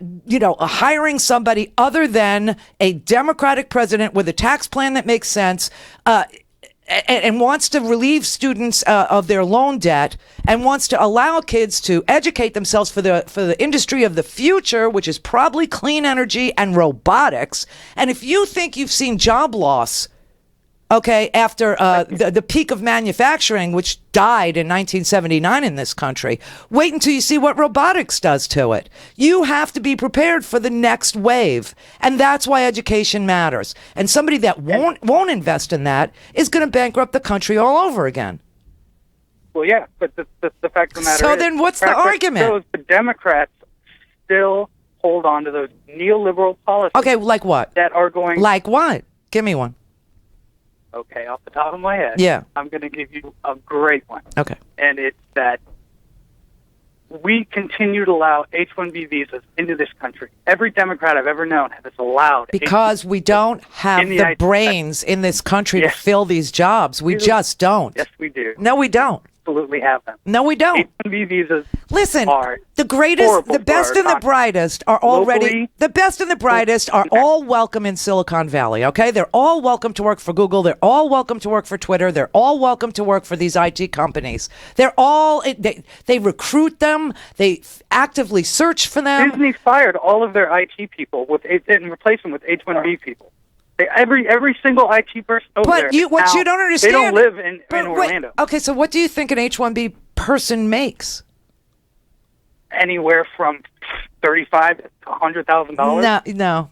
hiring somebody other than a Democratic president with a tax plan that makes sense, and wants to relieve students of their loan debt, and wants to allow kids to educate themselves for the industry of the future, which is probably clean energy and robotics. And if you think you've seen job loss, okay, after the peak of manufacturing, which died in 1979 in this country, wait until you see what robotics does to it. You have to be prepared for the next wave, and that's why education matters. And somebody that won't invest in that is going to bankrupt the country all over again. Well, yeah, but the fact of the matter so is... then what's the argument? The Democrats still hold on to those neoliberal policies. Okay, like what? That are going... Like what? Give me one. Okay, off the top of my head, yeah, I'm going to give you a great one. Okay. And it's that we continue to allow H-1B visas into this country. Every Democrat I've ever known has allowed. Because we don't have the brains in this country to fill these jobs. We just don't. Yes, we do. No, we don't. Absolutely have them. No, we don't. H-1B visas. Listen, are the greatest, the best and the brightest are already, locally, the best and the brightest are all welcome in Silicon Valley, okay? They're all welcome to work for Google. They're all welcome to work for Twitter. They're all welcome to work for these IT companies. They're all, they recruit them. They actively search for them. Disney fired all of their IT people and replaced them with H-1B people. Every single IT person over there. What you don't understand, they don't live in Orlando. Okay, so what do you think an H-1B person makes? Anywhere from $35,000 to $100,000. No.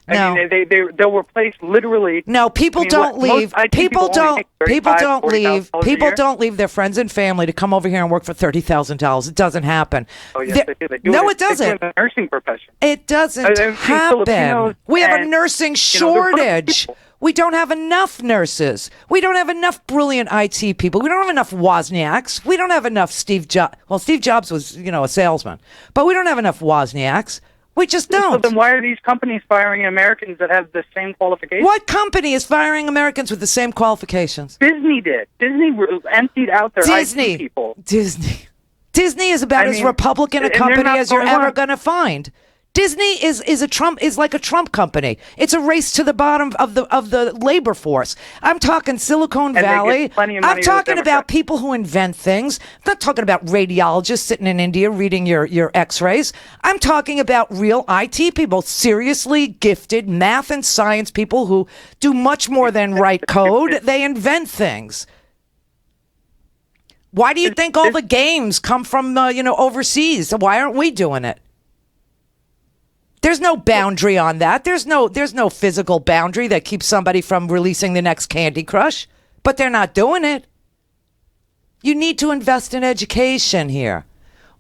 I mean, they'll replace literally. No, people don't leave. People don't leave. People don't leave their friends and family to come over here and work for $30,000. It doesn't happen. Oh yes, they do. No, it doesn't. They do in the nursing profession. It doesn't happen. We have a nursing shortage. We don't have enough nurses. We don't have enough brilliant IT people. We don't have enough Wozniaks. We don't have enough Steve Jobs. Well, Steve Jobs was, a salesman, but we don't have enough Wozniaks. We just don't. So then why are these companies firing Americans that have the same qualifications? What company is firing Americans with the same qualifications? Disney did. Disney emptied out their IT people. Disney is about as Republican a company as you're ever going to find. Disney is like a Trump company. It's a race to the bottom of the labor force. I'm talking Silicon Valley. I'm talking about people who invent things. I'm not talking about radiologists sitting in India reading your X-rays. I'm talking about real IT people, seriously gifted math and science people who do much more than write code. They invent things. Why do you think all the games come from overseas? Why aren't we doing it? There's no boundary on that. There's no physical boundary that keeps somebody from releasing the next Candy Crush, but they're not doing it. You need to invest in education here.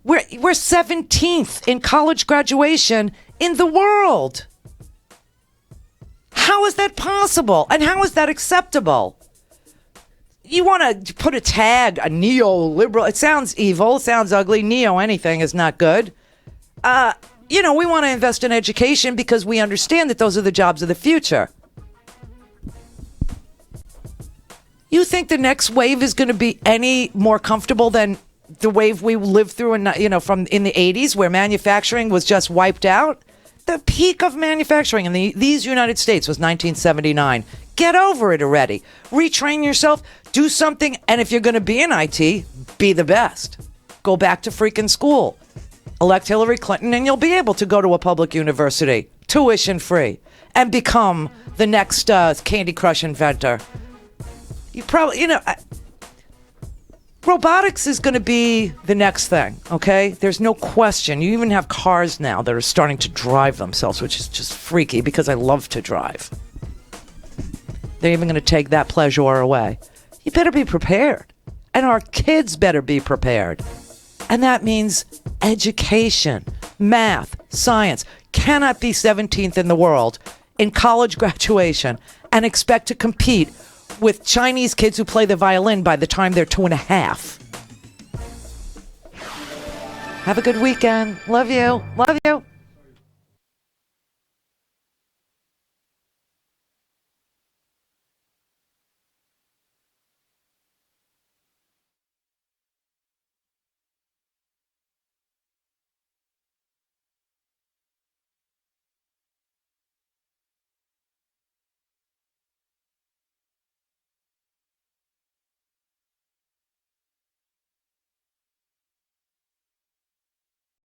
We're 17th in college graduation in the world. How is that possible? And how is that acceptable? You want to put a tag, a neoliberal. It sounds evil. It sounds ugly. Neo anything is not good. We want to invest in education because we understand that those are the jobs of the future. You think the next wave is going to be any more comfortable than the wave we lived through from in the 80s where manufacturing was just wiped out? The peak of manufacturing in these United States was 1979. Get over it already. Retrain yourself, do something, and if you're going to be in IT, be the best. Go back to freaking school. Elect Hillary Clinton, and you'll be able to go to a public university, tuition free, and become the next Candy Crush inventor. You probably, Robotics is going to be the next thing, okay? There's no question. You even have cars now that are starting to drive themselves, which is just freaky because I love to drive. They're even going to take that pleasure away. You better be prepared. And our kids better be prepared. And that means education, math, science. Cannot be 17th in the world in college graduation and expect to compete with Chinese kids who play the violin by the time they're 2.5. Have a good weekend. Love you. Love you.